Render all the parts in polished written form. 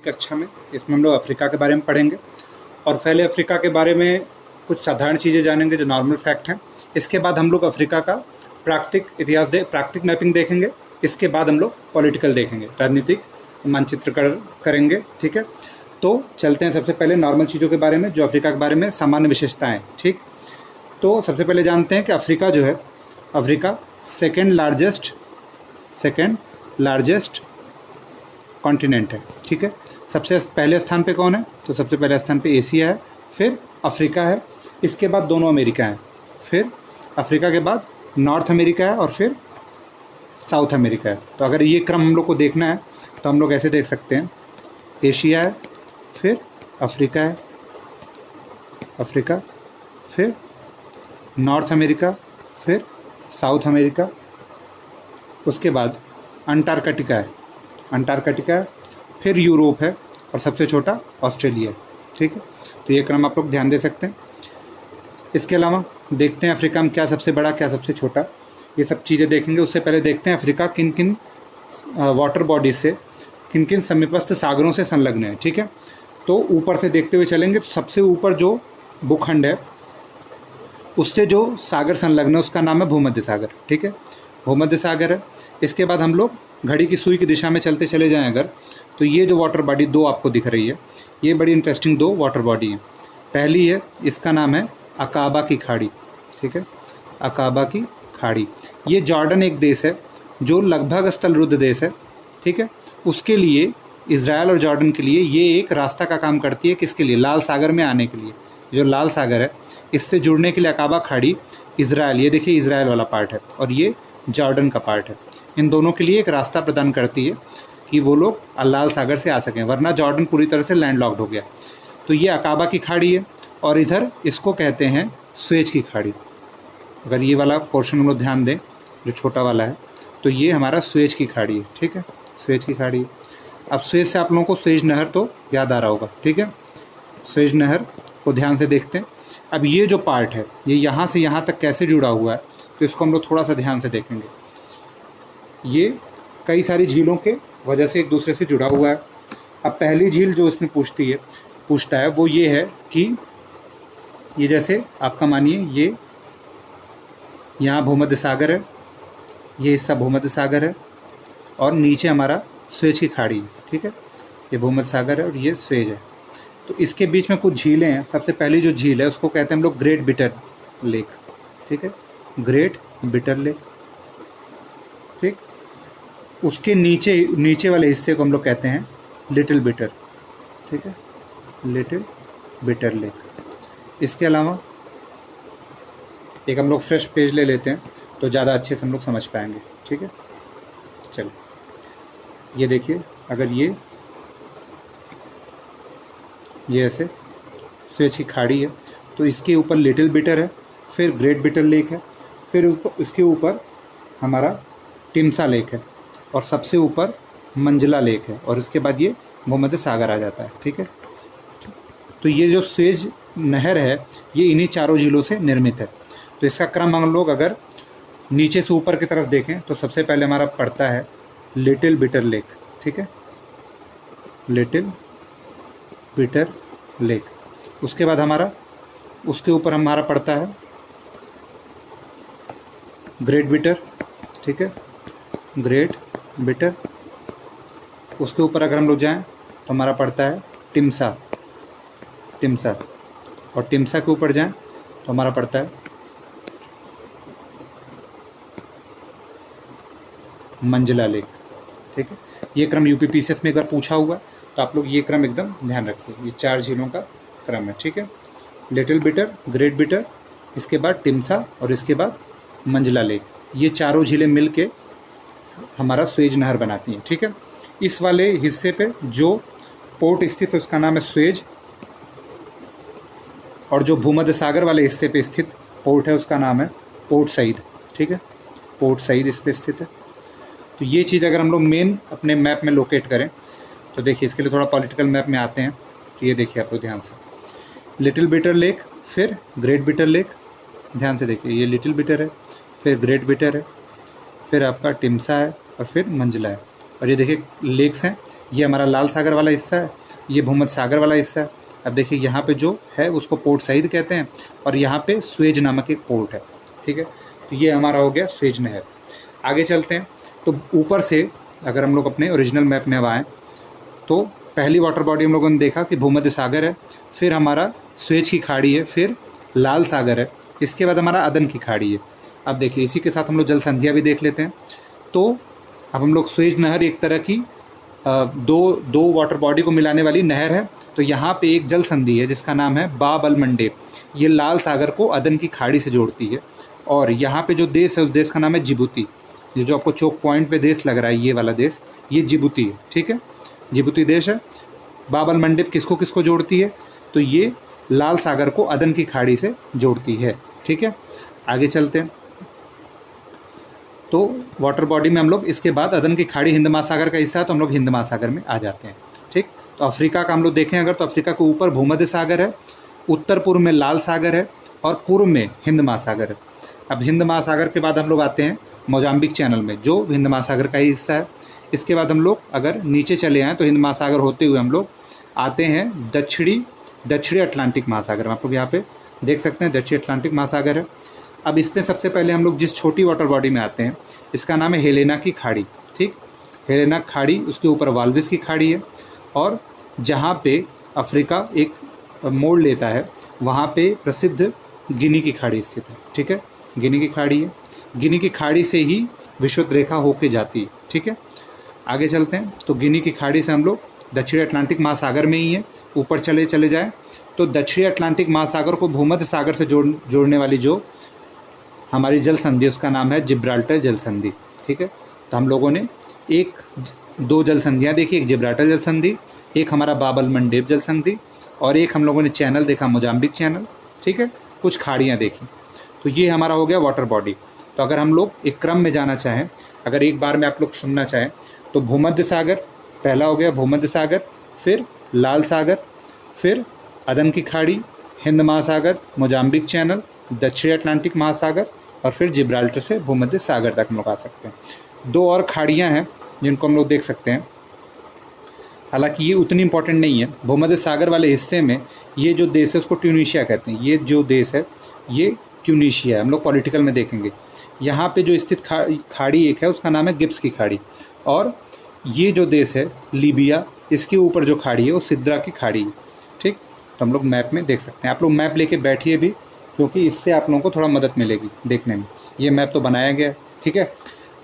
कक्षा में। इसमें हम लोग अफ्रीका के बारे में पढ़ेंगे और पहले अफ्रीका के बारे में कुछ साधारण चीज़ें जानेंगे जो नॉर्मल फैक्ट हैं। इसके बाद हम लोग अफ्रीका का प्राकृतिक इतिहास प्राकृतिक मैपिंग देखेंगे। इसके बाद हम लोग पॉलिटिकल देखेंगे, राजनीतिक मानचित्रण करेंगे। ठीक है, तो चलते हैं सबसे पहले नॉर्मल चीज़ों के बारे में, जो अफ्रीका के बारे में सामान्य विशेषताएँ। ठीक, तो सबसे पहले जानते हैं कि अफ्रीका जो है, अफ्रीका सेकेंड लार्जेस्ट कॉन्टिनेंट है। ठीक है, सबसे पहले स्थान पे कौन है? तो सबसे पहले स्थान पे एशिया है, फिर अफ्रीका है, इसके बाद दोनों अमेरिका हैं, फिर अफ्रीका के बाद नॉर्थ अमेरिका है और फिर साउथ अमेरिका है। तो अगर ये क्रम हम लोग को देखना है तो हम लोग ऐसे देख सकते हैं, एशिया है, फिर अफ्रीका है, अफ्रीका, फिर नॉर्थ अमेरिका, फिर साउथ अमेरिका, उसके बाद अंटार्कटिका है, फिर यूरोप है और सबसे छोटा ऑस्ट्रेलिया है। ठीक है, तो ये क्रम आप लोग ध्यान दे सकते हैं। इसके अलावा देखते हैं अफ्रीका में क्या सबसे बड़ा, क्या सबसे छोटा, ये सब चीज़ें देखेंगे। उससे पहले देखते हैं अफ्रीका किन किन वाटर बॉडीज से, किन किन समीपस्थ सागरों से संलग्न है। ठीक है, तो ऊपर से देखते हुए चलेंगे तो सबसे ऊपर जो भूखंड है उससे जो सागर संलग्न है उसका नाम है भूमध्य सागर। ठीक है, भूमध्य सागर है। इसके बाद हम लोग घड़ी की सुई की दिशा में चलते चले जाएं अगर, तो ये जो वाटर बॉडी दो आपको दिख रही है, ये बड़ी इंटरेस्टिंग दो वाटर बॉडी है। पहली है, इसका नाम है अकाबा की खाड़ी। ठीक है, अकाबा की खाड़ी, ये जॉर्डन एक देश है जो लगभग स्थलरुद्ध देश है। ठीक है, उसके लिए इज़राइल और जॉर्डन के लिए ये एक रास्ता का काम करती है। किसके लिए? लाल सागर में आने के लिए। जो लाल सागर है इससे जुड़ने के लिए अकाबा खाड़ी, इज़राइल, ये देखिए इज़राइल वाला पार्ट है और ये जॉर्डन का पार्ट है, इन दोनों के लिए एक रास्ता प्रदान करती है कि वो लोग लाल सागर से आ सकें, वरना जॉर्डन पूरी तरह से लैंडलॉक्ड हो गया। तो ये अकाबा की खाड़ी है और इधर इसको कहते हैं स्वेज की खाड़ी। अगर ये वाला पोर्शन हम लोग ध्यान दें जो छोटा वाला है, तो ये हमारा स्वेज की खाड़ी है। ठीक है, स्वेज की खाड़ी है। अब स्वेज से आप लोगों को स्वेज नहर तो याद आ रहा होगा। ठीक है, स्वेज नहर को ध्यान से देखते हैं। अब ये जो पार्ट है ये यहाँ से यहाँ तक कैसे जुड़ा हुआ है, तो इसको हम लोग थोड़ा सा ध्यान से देखेंगे। ये कई सारी झीलों के वजह से एक दूसरे से जुड़ा हुआ है। अब पहली झील जो इसमें पूछता है वो ये है कि ये जैसे आपका मानिए ये यहाँ भूमध्य सागर है, ये हिस्सा भूमध्य सागर है और नीचे हमारा स्वेज की खाड़ी है। ठीक है, ये भूमध्य सागर है और ये स्वेज है। तो इसके बीच में कुछ झीलें हैं। सबसे पहली जो झील है उसको कहते हैं हम लोग ग्रेट बिटर लेक। ठीक है, ग्रेट बिटर लेक। ठीक, उसके नीचे वाले हिस्से को हम लोग कहते हैं लिटिल बिटर। ठीक है, लिटिल बिटर लेक। इसके अलावा एक हम लोग फ्रेश पेज ले लेते हैं तो ज़्यादा अच्छे से हम लोग समझ पाएंगे। ठीक है, चलो ये देखिए, अगर ये ऐसे स्वेज की खाड़ी है तो इसके ऊपर लिटिल बिटर है, फिर ग्रेट बिटर लेक है, फिर इसके ऊपर हमारा टिम्सा लेक है और सबसे ऊपर मंजला लेक है और इसके बाद ये भूमध्य सागर आ जाता है। ठीक है, तो ये जो स्वेज नहर है ये इन्हीं चारों झीलों से निर्मित है। तो इसका क्रम हम लोग अगर नीचे से ऊपर की तरफ देखें तो सबसे पहले हमारा पड़ता है लिटिल बिटर लेक। ठीक है, लिटिल बिटर लेक। उसके बाद उसके ऊपर हमारा पड़ता है ग्रेट बिटर। ठीक है, ग्रेट बिटर। उसके ऊपर अगर हम लोग जाएं तो हमारा पड़ता है टिम्सा और टिम्सा के ऊपर जाएं तो हमारा पड़ता है मंजला लेक। ठीक है, ये क्रम यूपीपीसीएस में अगर पूछा हुआ तो आप लोग ये क्रम एकदम ध्यान रखिए, ये चार झीलों का क्रम है। ठीक है, लिटिल बिटर, ग्रेट बिटर, इसके बाद टिम्सा और इसके बाद मंजला लेक। ये चारों झीलें मिल के हमारा स्वेज नहर बनाती हैं। ठीक है, इस वाले हिस्से पे जो पोर्ट स्थित है उसका नाम है स्वेज और जो भूमध्य सागर वाले हिस्से पे स्थित पोर्ट है उसका नाम है पोर्ट सईद। ठीक है, पोर्ट सईद इस पे स्थित है। तो ये चीज़ अगर हम लोग मेन अपने मैप में लोकेट करें तो देखिए, इसके लिए थोड़ा पॉलिटिकल मैप में आते हैं। तो ये देखिए आप लोग ध्यान से, लिटिल बिटर लेक, फिर ग्रेट बिटर लेक। ध्यान से देखिए, ये लिटिल बिटर है, फिर ग्रेट बिटर है, फिर आपका टिम्सा है और फिर मंजला है। और ये देखिए लेक्स हैं, ये हमारा लाल सागर वाला हिस्सा है, ये भूमध्य सागर वाला हिस्सा है। अब देखिए यहाँ पे जो है उसको पोर्ट सईद कहते हैं, और यहाँ पे स्वेज नामक एक पोर्ट है, ठीक है। तो ये हमारा हो गया स्वेज नहर। आगे चलते हैं, तो ऊपर से अगर हम लोग अपने ओरिजिनल मैप में अब आएँ तो पहली वाटर बॉडी हम लोगों ने देखा कि भूमध्य सागर है, फिर हमारा स्वेज की खाड़ी है, फिर लाल सागर है, इसके बाद हमारा अदन की खाड़ी है। अब देखिए इसी के साथ हम लोग जल संधियाँ भी देख लेते हैं। तो अब हम लोग स्वेज नहर एक तरह की दो वाटर बॉडी को मिलाने वाली नहर है। तो यहाँ पे एक जल संधि है जिसका नाम है बाब अल मंडेब, ये लाल सागर को अदन की खाड़ी से जोड़ती है। और यहाँ पे जो देश है उस देश का नाम है जिबूती। ये जो आपको चौक पॉइंट पे देश लग रहा है, ये वाला देश, ये जिबूती है, ठीक है, जिबूती देश है। बाब अल मंडेब किसको किसको जोड़ती है, तो ये लाल सागर को अदन की खाड़ी से जोड़ती है, ठीक है। आगे चलते हैं, तो वाटर बॉडी में हम लोग इसके बाद अदन की खाड़ी हिंद महासागर का हिस्सा है, तो हम लोग हिंद महासागर में आ जाते हैं, ठीक। तो अफ्रीका का हम लोग देखें अगर, तो अफ्रीका के ऊपर भूमध्य सागर है, उत्तर पूर्व में लाल सागर है, और पूर्व में हिंद महासागर है। अब हिंद महासागर के बाद हम लोग आते हैं मोजाम्बिक चैनल में, जो हिंद महासागर का ही हिस्सा है। इसके बाद हम लोग अगर नीचे चले आएँ तो हिंद महासागर होते हुए हम लोग आते हैं दक्षिणी अटलांटिक महासागर में। आप लोग यहाँ पे देख सकते हैं दक्षिणी अटलांटिक महासागर है। अब इसमें सबसे पहले हम लोग जिस छोटी वाटर बॉडी में आते हैं, इसका नाम है हेलेना की खाड़ी, ठीक। हेलेना खाड़ी, उसके ऊपर वाल्विस की खाड़ी है, और जहाँ पे अफ्रीका एक मोड़ लेता है वहाँ पे प्रसिद्ध गिनी की खाड़ी स्थित है, ठीक है। गिनी की खाड़ी है, गिनी की खाड़ी से ही विषुवत रेखा होके जाती है, ठीक है। आगे चलते हैं, तो गिनी की खाड़ी से हम लोग दक्षिणी अटलांटिक महासागर में ही है। ऊपर चले जाएँ तो दक्षिणी अटलांटिक महासागर को भूमध्य सागर से जोड़ने वाली जो हमारी जल संधि, उसका नाम है जिब्राल्टर जल संधि, ठीक है। तो हम लोगों ने दो जल संधियाँ देखी, एक जिब्राल्टर जल संधि, एक हमारा बाब अल मंडेब जल संधि, और एक हम लोगों ने चैनल देखा मोजाम्बिक चैनल, ठीक है, कुछ खाड़ियाँ देखी। तो ये हमारा हो गया वाटर बॉडी। तो अगर हम लोग एक क्रम में जाना चाहें, अगर एक बार में आप लोग सुनना चाहें, तो भूमध्य सागर पहला हो गया, भूमध्य सागर, फिर लाल सागर, फिर अदन की खाड़ी, हिंद महासागर, मोजाम्बिक चैनल, दक्षिणी अटलांटिक महासागर, और फिर जिब्राल्टर से भूमध्य सागर तक हम लोग आ सकते हैं। दो और खाड़ियाँ हैं जिनको हम लोग देख सकते हैं, हालांकि ये उतनी इंपॉर्टेंट नहीं है। भूमध्य सागर वाले हिस्से में ये जो देश है उसको ट्यूनीशिया कहते हैं। ये जो देश है ये ट्यूनीशिया है, हम लोग पॉलिटिकल में देखेंगे। यहाँ पे जो स्थित खाड़ी एक है उसका नाम है गिब्स की खाड़ी, और ये जो देश है लीबिया, इसके ऊपर जो खाड़ी है वो सिद्रा की खाड़ी है, ठीक। तो हम लोग मैप में देख सकते हैं। आप लोग मैप लेके बैठिए भी, क्योंकि इससे आप लोगों को थोड़ा मदद मिलेगी देखने में। ये मैप तो बनाया गया है, ठीक है।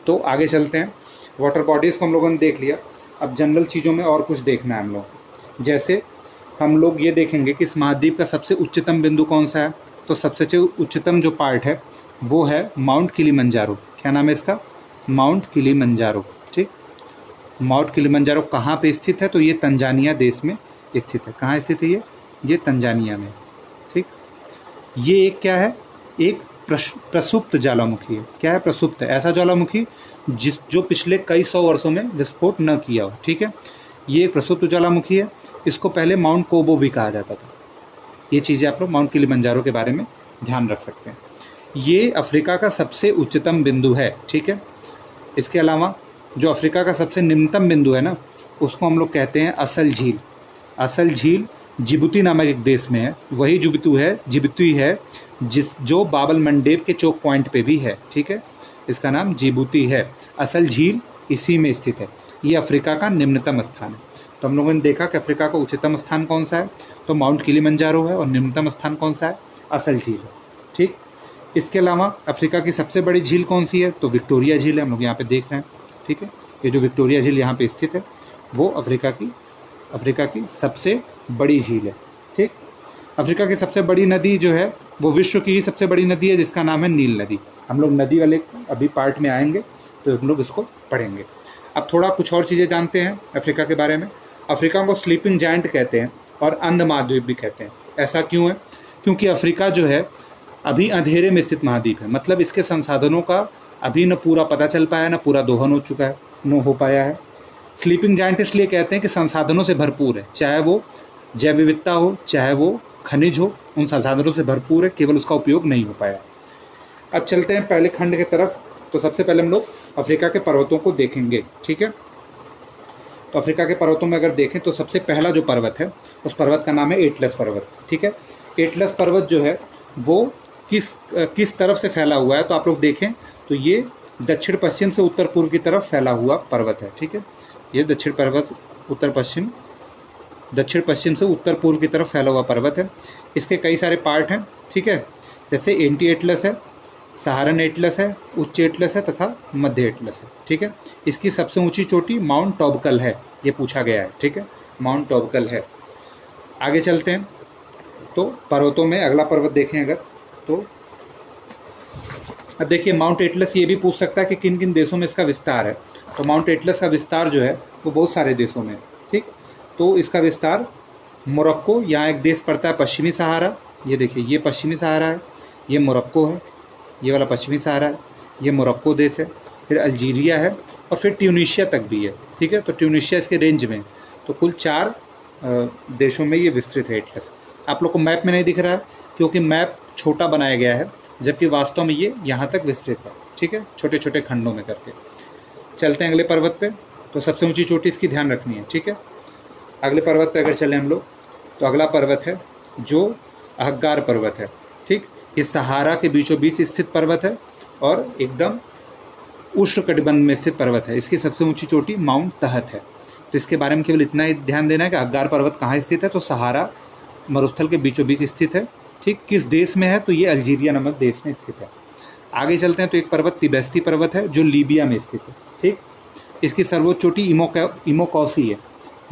तो आगे चलते हैं, वाटर बॉडीज़ को हम लोगों ने देख लिया। अब जनरल चीज़ों में और कुछ देखना है हम लोग, जैसे हम लोग ये देखेंगे कि इस महाद्वीप का सबसे उच्चतम बिंदु कौन सा है। तो सबसे उच्चतम जो पार्ट है वो है माउंट किलिमंजारो। क्या नाम है इसका? माउंट किलिमंजारो, ठीक। माउंट किलिमंजारो कहाँ पे स्थित है? तो ये तंजानिया देश में स्थित है। कहाँ स्थित है ये तंजानिया में, ठीक। ये एक क्या है? एक प्रसुप्त ज्वालामुखी है। क्या है? प्रसुप्त है, ऐसा ज्वालामुखी जो पिछले कई सौ वर्षों में विस्फोट न किया हो, ठीक है। ये एक प्रसुप्त ज्वालामुखी है। इसको पहले माउंट कोबो भी कहा जाता था। ये चीज़ें आप लोग माउंट किलिमंजारो के बारे में ध्यान रख सकते हैं। ये अफ्रीका का सबसे उच्चतम बिंदु है, ठीक है। इसके अलावा जो अफ्रीका का सबसे निम्नतम बिंदु है ना, उसको हम लोग कहते हैं असल झील। असल झील जिबूती नामक एक देश में है। वही जिबूती है जो बाब अल मंडेब के चोक पॉइंट पे भी है, ठीक है। इसका नाम जिबूती है। असल झील इसी में स्थित है। ये अफ्रीका का निम्नतम स्थान है। तो हम लोगों ने देखा कि अफ्रीका का उच्चतम स्थान कौन सा है, तो माउंट किलिमंजारो है, और निम्नतम स्थान कौन सा है? असल झील है, ठीक। इसके अलावा अफ्रीका की सबसे बड़ी झील कौन सी है? तो विक्टोरिया झील है। हम लोग यहाँ पे देख रहे हैं, ठीक है। ये जो विक्टोरिया झील यहाँ पे स्थित है वो अफ्रीका की सबसे बड़ी झील है, ठीक। अफ्रीका की सबसे बड़ी नदी जो है वो विश्व की ही सबसे बड़ी नदी है, जिसका नाम है नील नदी। हम लोग नदी वाले अभी पार्ट में आएंगे तो हम लोग इसको पढ़ेंगे। अब थोड़ा कुछ और चीज़ें जानते हैं अफ्रीका के बारे में। अफ्रीका को स्लीपिंग जायंट कहते हैं और अंध महाद्वीप भी कहते हैं। ऐसा क्यों है? क्योंकि अफ्रीका जो है अभी अंधेरे में स्थित महाद्वीप है। मतलब इसके संसाधनों का अभी न पूरा पता चल पाया, न पूरा दोहन हो पाया है। स्लीपिंग जायंट इसलिए कहते हैं कि संसाधनों से भरपूर है, चाहे वो जैव विविधता हो, चाहे वो खनिज हो, उन संसाधनों से भरपूर है, केवल उसका उपयोग नहीं हो पाया। अब चलते हैं पहले खंड की तरफ। तो सबसे पहले हम लोग अफ्रीका के पर्वतों को देखेंगे, ठीक है। तो अफ्रीका के पर्वतों में अगर देखें तो सबसे पहला जो पर्वत है उस पर्वत का नाम है एटलस पर्वत, ठीक है। एटलस पर्वत जो है वो किस तरफ से फैला हुआ है, तो आप लोग देखें तो ये दक्षिण पश्चिम से उत्तर पूर्व की तरफ फैला हुआ पर्वत है, ठीक है। ये दक्षिण पश्चिम से उत्तर पूर्व की तरफ फैला हुआ पर्वत है। इसके कई सारे पार्ट हैं, ठीक है, जैसे एंटी एटलस है, सहारन एटलस है, उच्च एटलस है तथा मध्य एटलस है, ठीक है। इसकी सबसे ऊंची चोटी माउंट टॉबकल है, ये पूछा गया है, ठीक है, माउंट टॉबकल है। आगे चलते हैं तो पर्वतों में अगला पर्वत देखें अगर, तो अब देखिए माउंट एटलस ये भी पूछ सकता है कि किन किन देशों में इसका विस्तार है। तो माउंट एटलस का विस्तार जो है वो बहुत सारे देशों में है, ठीक। तो इसका विस्तार मोरक्को, यहाँ एक देश पड़ता है पश्चिमी सहारा, ये देखिए ये पश्चिमी सहारा है, ये मोरक्को है, ये वाला पश्चिमी सहारा है, ये मोरक्को देश है, फिर अल्जीरिया है और फिर ट्यूनीशिया तक भी है, ठीक है। तो ट्यूनीशिया इसके रेंज में, तो कुल 4 देशों में ये विस्तृत है एटलस। आप लोग को मैप में नहीं दिख रहा है क्योंकि मैप छोटा बनाया गया है, जबकि वास्तव में ये यहाँ तक विस्तृत है, ठीक है, छोटे छोटे खंडों में करके। चलते हैं अगले पर्वत पे, तो सबसे ऊंची चोटी इसकी ध्यान रखनी है, ठीक है। अगले पर्वत पे अगर चलें हम लोग तो अगला पर्वत है जो अहग्गार पर्वत है, ठीक। ये सहारा के बीचों बीच स्थित पर्वत है और एकदम उष्णकटिबंध में स्थित पर्वत है। इसकी सबसे ऊंची चोटी माउंट तहत है। तो इसके बारे में केवल इतना ही ध्यान देना है कि अहग्गार पर्वत कहाँ स्थित है, तो सहारा मरुस्थल के बीचों बीच स्थित है, ठीक। किस देश में है, तो ये अल्जीरिया नामक देश में स्थित है। आगे चलते हैं तो एक पर्वत तिबेस्ती पर्वत है जो लीबिया में स्थित है, ठीक। इसकी सर्वोच्च चोटी इमोकौसी है,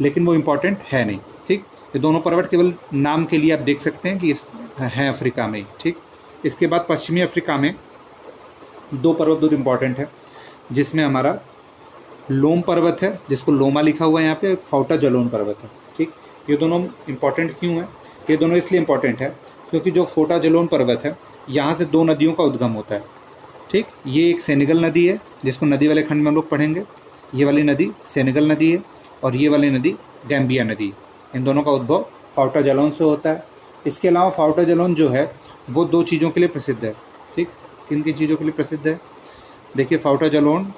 लेकिन वो इम्पोर्टेंट है नहीं, ठीक। ये दोनों पर्वत केवल नाम के लिए आप देख सकते हैं कि हैं अफ्रीका में, ठीक। इसके बाद पश्चिमी अफ्रीका में 2 पर्वत बहुत इम्पॉर्टेंट है, जिसमें हमारा लोम पर्वत है, जिसको लोमा लिखा हुआ है यहाँ पे, फाउटा जलोन पर्वत है, ठीक। ये दोनों इम्पॉर्टेंट क्यों है, ये दोनों इसलिए इम्पॉर्टेंट है क्योंकि जो फोटा जलोन पर्वत है यहाँ से 2 नदियों का उद्गम होता है, ठीक। ये एक सेनेगल नदी है जिसको नदी वाले खंड में हम लोग पढ़ेंगे, ये वाली नदी सेनेगल नदी है और ये वाली नदी गैम्बिया नदी है। इन दोनों का उद्भव फाउटा जलोन से होता है। इसके अलावा फाउटा जलोन जो है वो 2 चीज़ों के लिए प्रसिद्ध है, ठीक। किन किन चीज़ों के लिए प्रसिद्ध है, देखिए फाउटा जलोन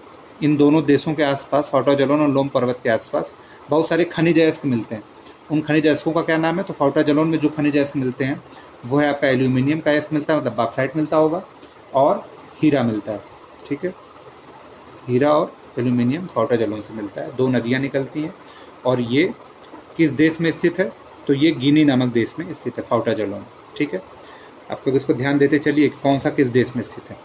इन दोनों देशों के आसपास, फाउटा जलोन और लोम पर्वत के आसपास बहुत सारे खनिज अयस्क मिलते हैं। उन खनिज अयस्कों का क्या नाम है, तो फाउटा जलोन में जो खनिज अयस्क मिलते हैं वो है आपका एल्यूमिनियम का अयस्क मिलता है, मतलब बॉक्साइट मिलता होगा, और हीरा मिलता है, ठीक है। हीरा और एल्यूमिनियम फाउटा जलोन से मिलता है। 2 नदियाँ निकलती हैं और ये किस देश में स्थित है, तो ये गिनी नामक देश में स्थित है फाउटा जलोन, ठीक है। आप लोग इसको ध्यान देते चलिए कौन सा किस देश में स्थित है।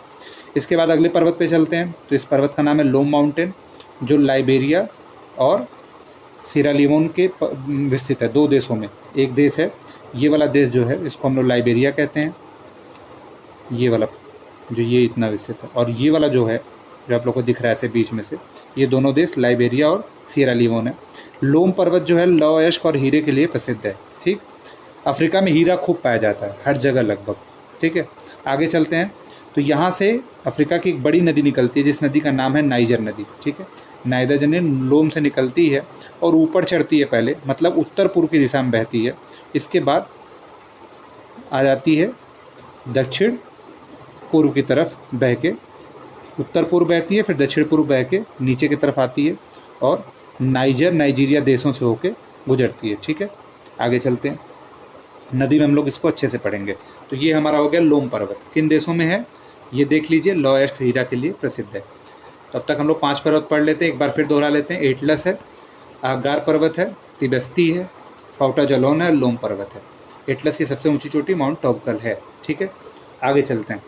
इसके बाद अगले पर्वत पे चलते हैं, तो इस पर्वत का नाम है लोम माउंटेन, जो लाइबेरिया और सीरालियोन के विस्तृत है, 2 देशों में। एक देश है, ये वाला देश जो है इसको हम लोग लाइबेरिया कहते हैं, ये वाला जो ये इतना विस्तृत है, और ये वाला जो है जो आप लोग को दिख रहा है ऐसे बीच में से, ये दोनों देश लाइबेरिया और सीरालियोन है। लोम पर्वत जो है लौह अयस्क और हीरे के लिए प्रसिद्ध है, ठीक। अफ्रीका में हीरा खूब पाया जाता है, हर जगह लगभग, ठीक है। आगे चलते हैं तो यहाँ से अफ्रीका की एक बड़ी नदी निकलती है जिस नदी का नाम है नाइजर नदी, ठीक है। नाइजर नदी लोम से निकलती है और ऊपर चढ़ती है पहले, मतलब उत्तर पूर्व की दिशा में बहती है। इसके बाद आ जाती है दक्षिण पूर्व की तरफ बह के, उत्तर पूर्व बहती है, फिर दक्षिण पूर्व बह के नीचे की तरफ आती है और नाइजीरिया देशों से होके गुजरती है, ठीक है। आगे चलते हैं, नदी में हम लोग इसको अच्छे से पढ़ेंगे। तो ये हमारा हो गया लोम पर्वत, किन देशों में है ये देख लीजिए, लौह अयस्क हीरा के लिए प्रसिद्ध है। तो अब तक हम लोग 5 पर्वत पढ़ लेते हैं, एक बार फिर दोहरा लेते हैं। एटलस है, अहग्गार पर्वत है, तिबेस्ती है, फाउटा जलोन है, लोम पर्वत है। एटलस की सबसे ऊंची चोटी माउंट टॉबकल है, ठीक है। आगे चलते हैं,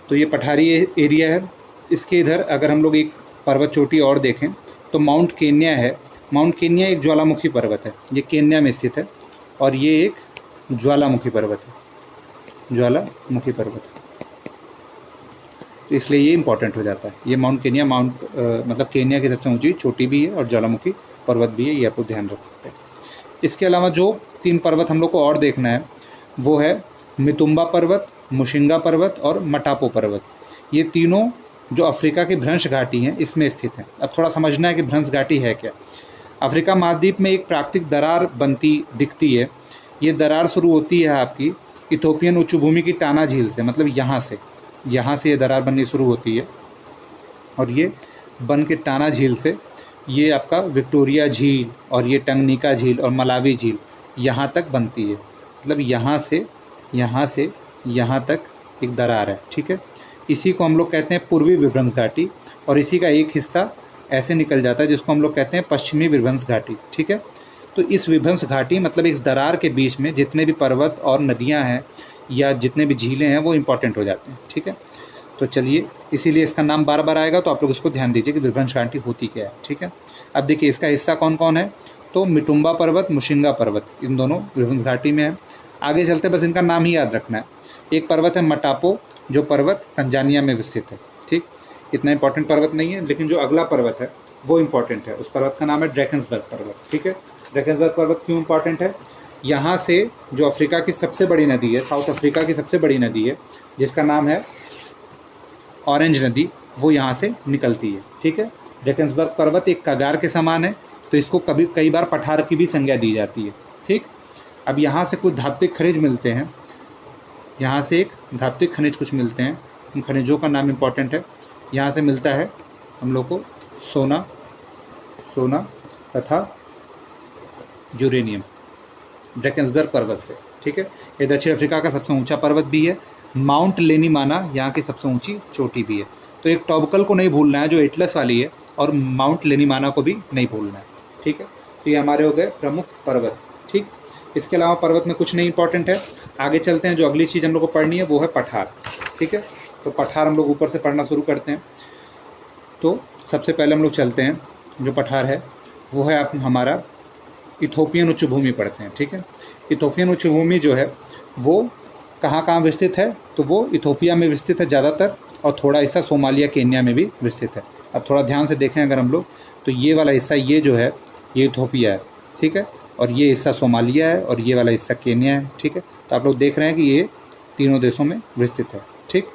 तो ये पठारी एरिया है। इसके इधर अगर हम लोग एक पर्वत चोटी और देखें तो माउंट केन्या है। माउंट केन्या एक ज्वालामुखी पर्वत है, ये केन्या में स्थित है और ये एक ज्वालामुखी पर्वत है, ज्वालामुखी पर्वत है, तो इसलिए ये इंपॉर्टेंट हो जाता है। ये माउंट केन्या मतलब केन्या की सबसे ऊंची चोटी भी है और ज्वालामुखी पर्वत भी है, ये आपको ध्यान रख सकते हैं। इसके अलावा जो 3 पर्वत हम लोग को और देखना है वो है मितुम्बा पर्वत, मुशिंगा पर्वत और मटापो पर्वत। ये तीनों जो अफ्रीका की भ्रंश घाटी हैं इसमें स्थित हैं। अब थोड़ा समझना है कि भ्रंश घाटी है क्या। अफ्रीका महाद्वीप में एक प्राकृतिक दरार बनती दिखती है। ये दरार शुरू होती है आपकी इथोपियन उच्च भूमि की टाना झील से, मतलब यहाँ से ये दरार बननी शुरू होती है और ये बन के टाना झील से ये आपका विक्टोरिया झील और ये टंगनीका झील और मलावी झील यहाँ तक बनती है, मतलब यहाँ से यहाँ तक एक दरार है, ठीक है। इसी को हम लोग कहते हैं पूर्वी विभ्रंश घाटी, और इसी का एक हिस्सा ऐसे निकल जाता है जिसको हम लोग कहते हैं पश्चिमी विभ्रंश घाटी, ठीक है। तो इस विभ्रंश घाटी मतलब इस दरार के बीच में जितने भी पर्वत और नदियाँ हैं या जितने भी झीलें हैं वो इम्पॉर्टेंट हो जाते हैं, ठीक है। तो चलिए, इसीलिए इसका नाम बार बार आएगा, तो आप लोग इसको ध्यान दीजिए कि विभ्रंश घाटी होती क्या है, ठीक है। अब देखिए इसका हिस्सा कौन कौन है, तो मिटुम्बा पर्वत, मुशिंगा पर्वत, इन दोनों विभ्रंश घाटी में है। आगे चलते बस इनका नाम ही याद रखना है। एक पर्वत है मटापो, जो पर्वत तंजानिया में विस्तृत है, ठीक। इतना इंपॉर्टेंट पर्वत नहीं है, लेकिन जो अगला पर्वत है वो इम्पॉर्टेंट है। उस पर्वत का नाम है ड्रैकन्सबर्ग पर्वत, ठीक है। ड्रैकन्सबर्ग पर्वत क्यों इम्पॉर्टेंट है, यहाँ से जो अफ्रीका की सबसे बड़ी नदी है, साउथ अफ्रीका की सबसे बड़ी नदी है जिसका नाम है ऑरेंज नदी, वो यहाँ से निकलती है, ठीक है। ड्रैकन्सबर्ग पर्वत एक कगार के समान है, तो इसको कई बार पठार की भी संज्ञा दी जाती है, ठीक। अब यहाँ से कुछ धात्विक खनिज मिलते हैं, यहाँ से एक धात्विक खनिज कुछ मिलते हैं, उन खनिजों का नाम इम्पॉर्टेंट है। यहाँ से मिलता है हम लोग को सोना तथा यूरेनियम ड्रैकन्सबर्ग पर्वत से, ठीक है। ये दक्षिण अफ्रीका का सबसे ऊंचा पर्वत भी है। माउंट लेनीमाना यहाँ की सबसे ऊंची चोटी भी है। तो एक टॉबकल को नहीं भूलना है जो एटलस वाली है, और माउंट लेनीमाना को भी नहीं भूलना है, ठीक है। तो ये हमारे हो गए प्रमुख पर्वत, ठीक। इसके अलावा पर्वत में कुछ नहीं इंपॉर्टेंट है। आगे चलते हैं, जो अगली चीज़ हम लोग को पढ़नी है वो है पठार, ठीक है। तो पठार हम लोग ऊपर से पढ़ना शुरू करते हैं। तो सबसे पहले हम लोग चलते हैं, जो पठार है वो है आप हमारा इथोपियन उच्च भूमि पढ़ते हैं, ठीक है। इथोपियन उच्च भूमि जो है वो कहाँ कहाँ विस्तृत है, तो वो इथोपिया में विस्तृत है ज़्यादातर, और थोड़ा हिस्सा सोमालिया केन्या में भी विस्तृत है। अब थोड़ा ध्यान से देखें अगर हम लोग, तो ये वाला हिस्सा ये जो है ये इथोपिया है, ठीक है, और ये हिस्सा सोमालिया है, और ये वाला हिस्सा केन्या है, ठीक है। तो आप लोग देख रहे हैं कि ये तीनों देशों में विस्तृत है, ठीक।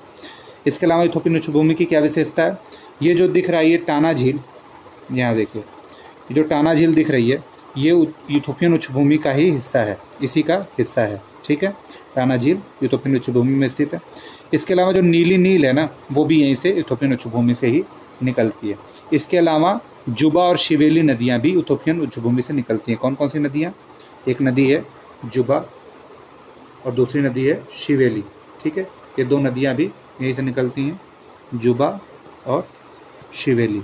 इसके अलावा इथोपियन उच्च भूमि की क्या विशेषता है, ये जो दिख रहा है ये टाना झील, यहाँ देखिए ये जो टाना झील दिख रही है ये इथोपियन उच्च भूमि का ही हिस्सा है, इसी का हिस्सा है, ठीक है। टाना झील इथोपियन उच्च भूमि में स्थित है। इसके अलावा जो नीली नील है ना, वो भी यहीं से इथोपियन उच्च भूमि से ही निकलती है। इसके अलावा जुबा और शिवेली नदियाँ भी इथोपियन उच्च भूमि से निकलती हैं। कौन कौन सी नदियाँ, एक नदी है जुबा और दूसरी नदी है शिवेली, ठीक है। ये दो नदियाँ भी यहीं से निकलती हैं, जुबा और शिवेली,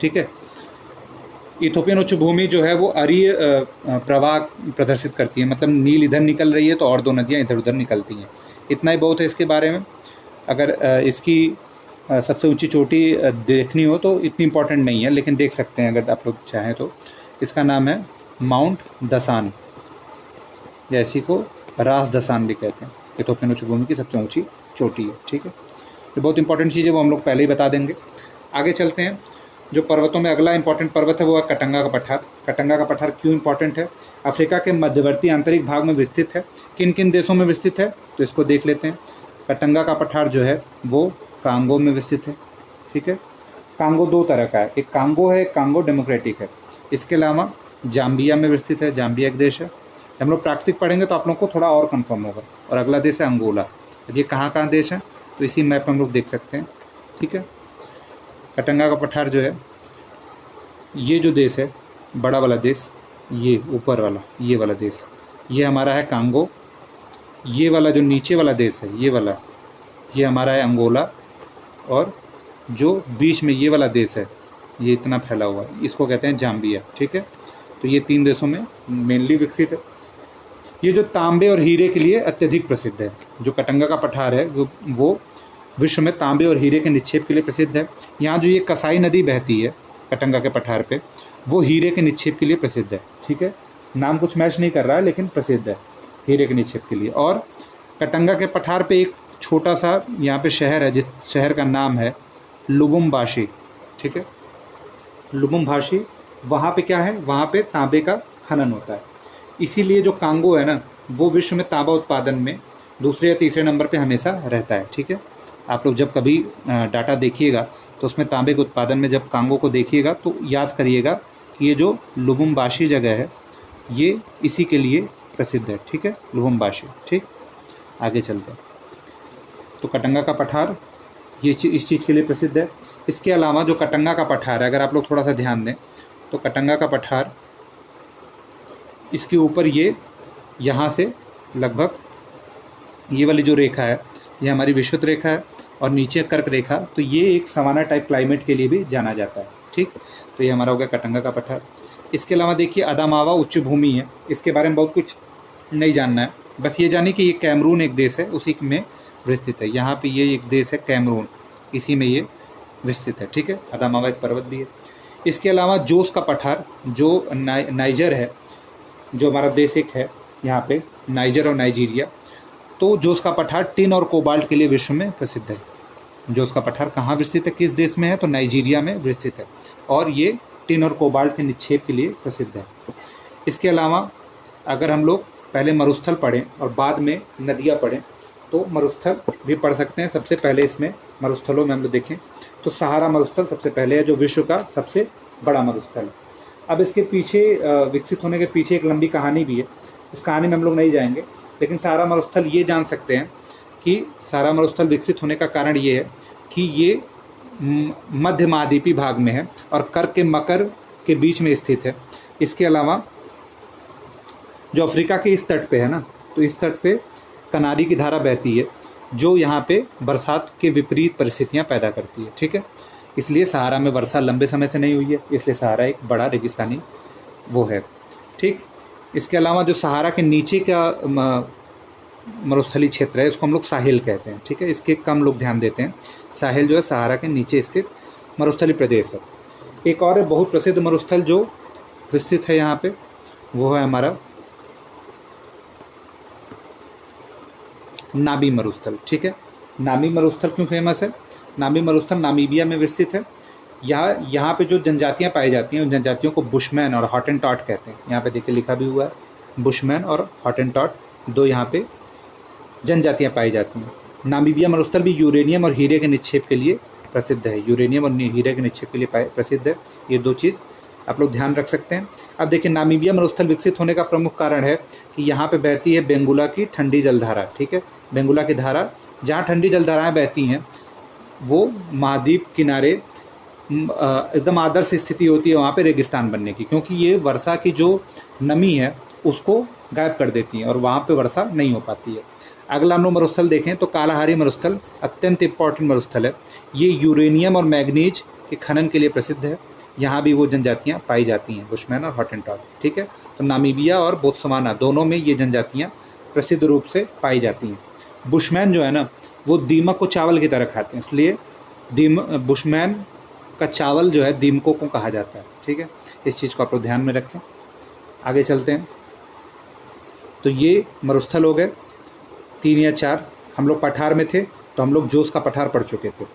ठीक है। इथोपियन उच्च भूमि जो है वो अरीय प्रवाह प्रदर्शित करती है, मतलब नील इधर निकल रही है तो और दो नदियाँ इधर उधर निकलती हैं। इतना ही बहुत है इसके बारे में। अगर इसकी सबसे ऊंची चोटी देखनी हो तो इतनी इम्पोर्टेंट नहीं है, लेकिन देख सकते हैं अगर आप लोग चाहें तो। इसका नाम है माउंट दसान, या इसी को रास दसान भी कहते हैं। इथोपियन उच्च भूमि की सबसे ऊँची चोटी है, ठीक है। ये बहुत इंपॉर्टेंट चीज़ है, वो हम लोग पहले ही बता देंगे। आगे चलते हैं, जो पर्वतों में अगला इंपॉर्टेंट पर्वत है वो है कटंगा का पठार। कटंगा का पठार क्यों इंपॉर्टेंट है, अफ्रीका के मध्यवर्ती आंतरिक भाग में विस्तृत है। किन किन देशों में विस्तृत है तो इसको देख लेते हैं। कटंगा का पठार जो है वो कांगो में विस्तृत है, ठीक है। कांगो दो तरह का है, एक कांगो है, एक कांगो डेमोक्रेटिक है। इसके अलावा जाम्बिया में विस्तृत है, जाम्बिया एक देश है। हम लोग प्राकृतिक पढ़ेंगे तो आप लोग को थोड़ा और कन्फर्म होगा। और अगला देश है अंगोला। ये कहाँ कहाँ देश है तो इसी मैप में हम लोग देख सकते हैं, ठीक है। कटंगा का पठार जो है, ये जो देश है बड़ा वाला देश, ये ऊपर वाला ये वाला देश, ये हमारा है कांगो। ये वाला जो नीचे वाला देश है ये वाला, ये हमारा है अंगोला। और जो बीच में ये वाला देश है ये इतना फैला हुआ है, इसको कहते हैं जाम्बिया, ठीक है। तो ये तीन देशों में मेनली विकसित है। ये जो तांबे और हीरे के लिए अत्यधिक प्रसिद्ध है। जो कटंगा का पठार है वो विश्व में तांबे और हीरे के निक्षेप के लिए प्रसिद्ध है। यहाँ जो ये कसाई नदी बहती है कटंगा के पठार पे, वो हीरे के निक्षेप के लिए प्रसिद्ध है, ठीक है। नाम कुछ मैच नहीं कर रहा है लेकिन प्रसिद्ध है हीरे के निक्षेप के लिए। और कटंगा के पठार पे एक छोटा सा यहाँ पे शहर है जिस शहर का नाम है लुबुम्बाशी, ठीक है। लुबुम्बाशी, वहाँ पे क्या है, वहाँ पे तांबे का खनन होता है। इसीलिए जो कांगो है ना वो विश्व में तांबा उत्पादन में दूसरे या तीसरे नंबर पे हमेशा रहता है, ठीक है। आप लोग जब कभी डाटा देखिएगा तो उसमें तांबे के उत्पादन में जब कांगो को देखिएगा तो याद करिएगा कि ये जो लुबुम्बाशी जगह है ये इसी के लिए प्रसिद्ध है, ठीक है, लुबुम्बाशी, ठीक। आगे चलते हैं, तो कटंगा का पठार इस चीज़ के लिए प्रसिद्ध है। इसके अलावा जो कटंगा का पठार है, अगर आप लोग थोड़ा सा ध्यान दें तो कटंगा का पठार, इसके ऊपर ये यहाँ से लगभग ये वाली जो रेखा है ये हमारी विषुवत रेखा है और नीचे कर्क रेखा, तो ये एक सवाना टाइप क्लाइमेट के लिए भी जाना जाता है। ठीक, तो ये हमारा हो गया कटंगा का पठार। इसके अलावा देखिए अदामावा उच्च भूमि है, इसके बारे में बहुत कुछ नहीं जानना है, बस ये जानिए कि ये कैमरून एक देश है, उसी में विस्तृत है। यहाँ पे ये एक देश है कैमरून, इसी में ये विस्तृत है। ठीक है, अदामावा एक पर्वत भी है। इसके अलावा जोस का पठार जो नाइजर है, जो हमारा देश एक है यहाँ पे नाइजर और नाइजीरिया, तो जोस का पठार टिन और कोबाल्ट के लिए विश्व में प्रसिद्ध है। जोस का पठार कहाँ विस्तृत है, किस देश में है, तो नाइजीरिया में विस्तृत है और ये टिन और कोबाल्ट के निक्षेप के लिए प्रसिद्ध है। इसके अलावा अगर हम लोग पहले मरुस्थल पढ़ें और बाद में नदियाँ पढ़ें तो मरुस्थल भी पढ़ सकते हैं। सबसे पहले इसमें मरुस्थलों में हम लोग देखें तो सहारा मरुस्थल सबसे पहले है, जो विश्व का सबसे बड़ा मरुस्थल है। अब इसके पीछे विकसित होने के पीछे एक लंबी कहानी भी है, उस कहानी में हम लोग नहीं जाएंगे, लेकिन सहारा मरुस्थल ये जान सकते हैं कि सहारा मरुस्थल विकसित होने का कारण ये है कि ये मध्य महाद्वीपीय भाग में है और कर्क के मकर के बीच में स्थित है। इसके अलावा जो अफ्रीका के इस तट पे है ना, तो इस तट पे कनारी की धारा बहती है जो यहाँ पे बरसात के विपरीत परिस्थितियाँ पैदा करती है। ठीक है, इसलिए सहारा में वर्षा लंबे समय से नहीं हुई है, इसलिए सहारा एक बड़ा रेगिस्तानी वो है। ठीक, इसके अलावा जो सहारा के नीचे का मरुस्थलीय क्षेत्र है उसको हम लोग साहिल कहते हैं। ठीक है, इसके कम लोग ध्यान देते हैं। साहिल जो है सहारा के नीचे स्थित मरुस्थलीय प्रदेश है। एक और बहुत प्रसिद्ध मरुस्थल जो विस्तृत है यहाँ पे, वो है हमारा नामी मरुस्थल। ठीक है, नामी मरुस्थल क्यों फेमस है, नामी मरुस्थल नामीबिया में विस्तृत है। यहाँ पे जो जनजातियाँ पाई जाती हैं उन जनजातियों को बुशमैन और हॉटेंटॉट कहते हैं। यहाँ पे देखिए लिखा भी हुआ है, बुशमैन और हॉटेंटॉट दो यहाँ पे जनजातियाँ पाई जाती हैं। नामीबिया मरुस्थल भी यूरेनियम और हीरे के निक्षेप के लिए प्रसिद्ध है, यूरेनियम और हीरे के निक्षेप के लिए प्रसिद्ध है। ये दो चीज़ आप लोग ध्यान रख सकते हैं। अब देखिए नामीबिया मरुस्थल विकसित होने का प्रमुख कारण है कि यहाँ पे बहती है बेंगुला की ठंडी जलधारा। ठीक है, बेंगुला की धारा, जहाँ ठंडी जलधाराएँ बहती हैं वो महाद्वीप किनारे एकदम आदर्श स्थिति होती है वहाँ पे रेगिस्तान बनने की, क्योंकि ये वर्षा की जो नमी है उसको गायब कर देती है और वहाँ पे वर्षा नहीं हो पाती है। अगला हम लोग मरुस्थल देखें तो कालाहारी मरुस्थल अत्यंत इम्पॉर्टेंट मरुस्थल है। ये यूरेनियम और मैग्नीज के खनन के लिए प्रसिद्ध है। यहाँ भी वो जनजातियाँ पाई जाती हैं, बुशमैन और हॉटेंटॉट। ठीक है, तो नामीबिया और बोत्सवाना दोनों में ये जनजातियाँ प्रसिद्ध रूप से पाई जाती हैं। बुशमैन जो है ना वो दीमक को चावल की तरह खाते हैं, इसलिए बुशमैन का चावल जो है दीमकों को कहा जाता है। ठीक है, इस चीज़ को आप लोग ध्यान में रखें। आगे चलते हैं, तो ये मरुस्थल हो गए 3 या 4। हम लोग पठार में थे तो हम लोग जोस का पठार पढ़ चुके थे।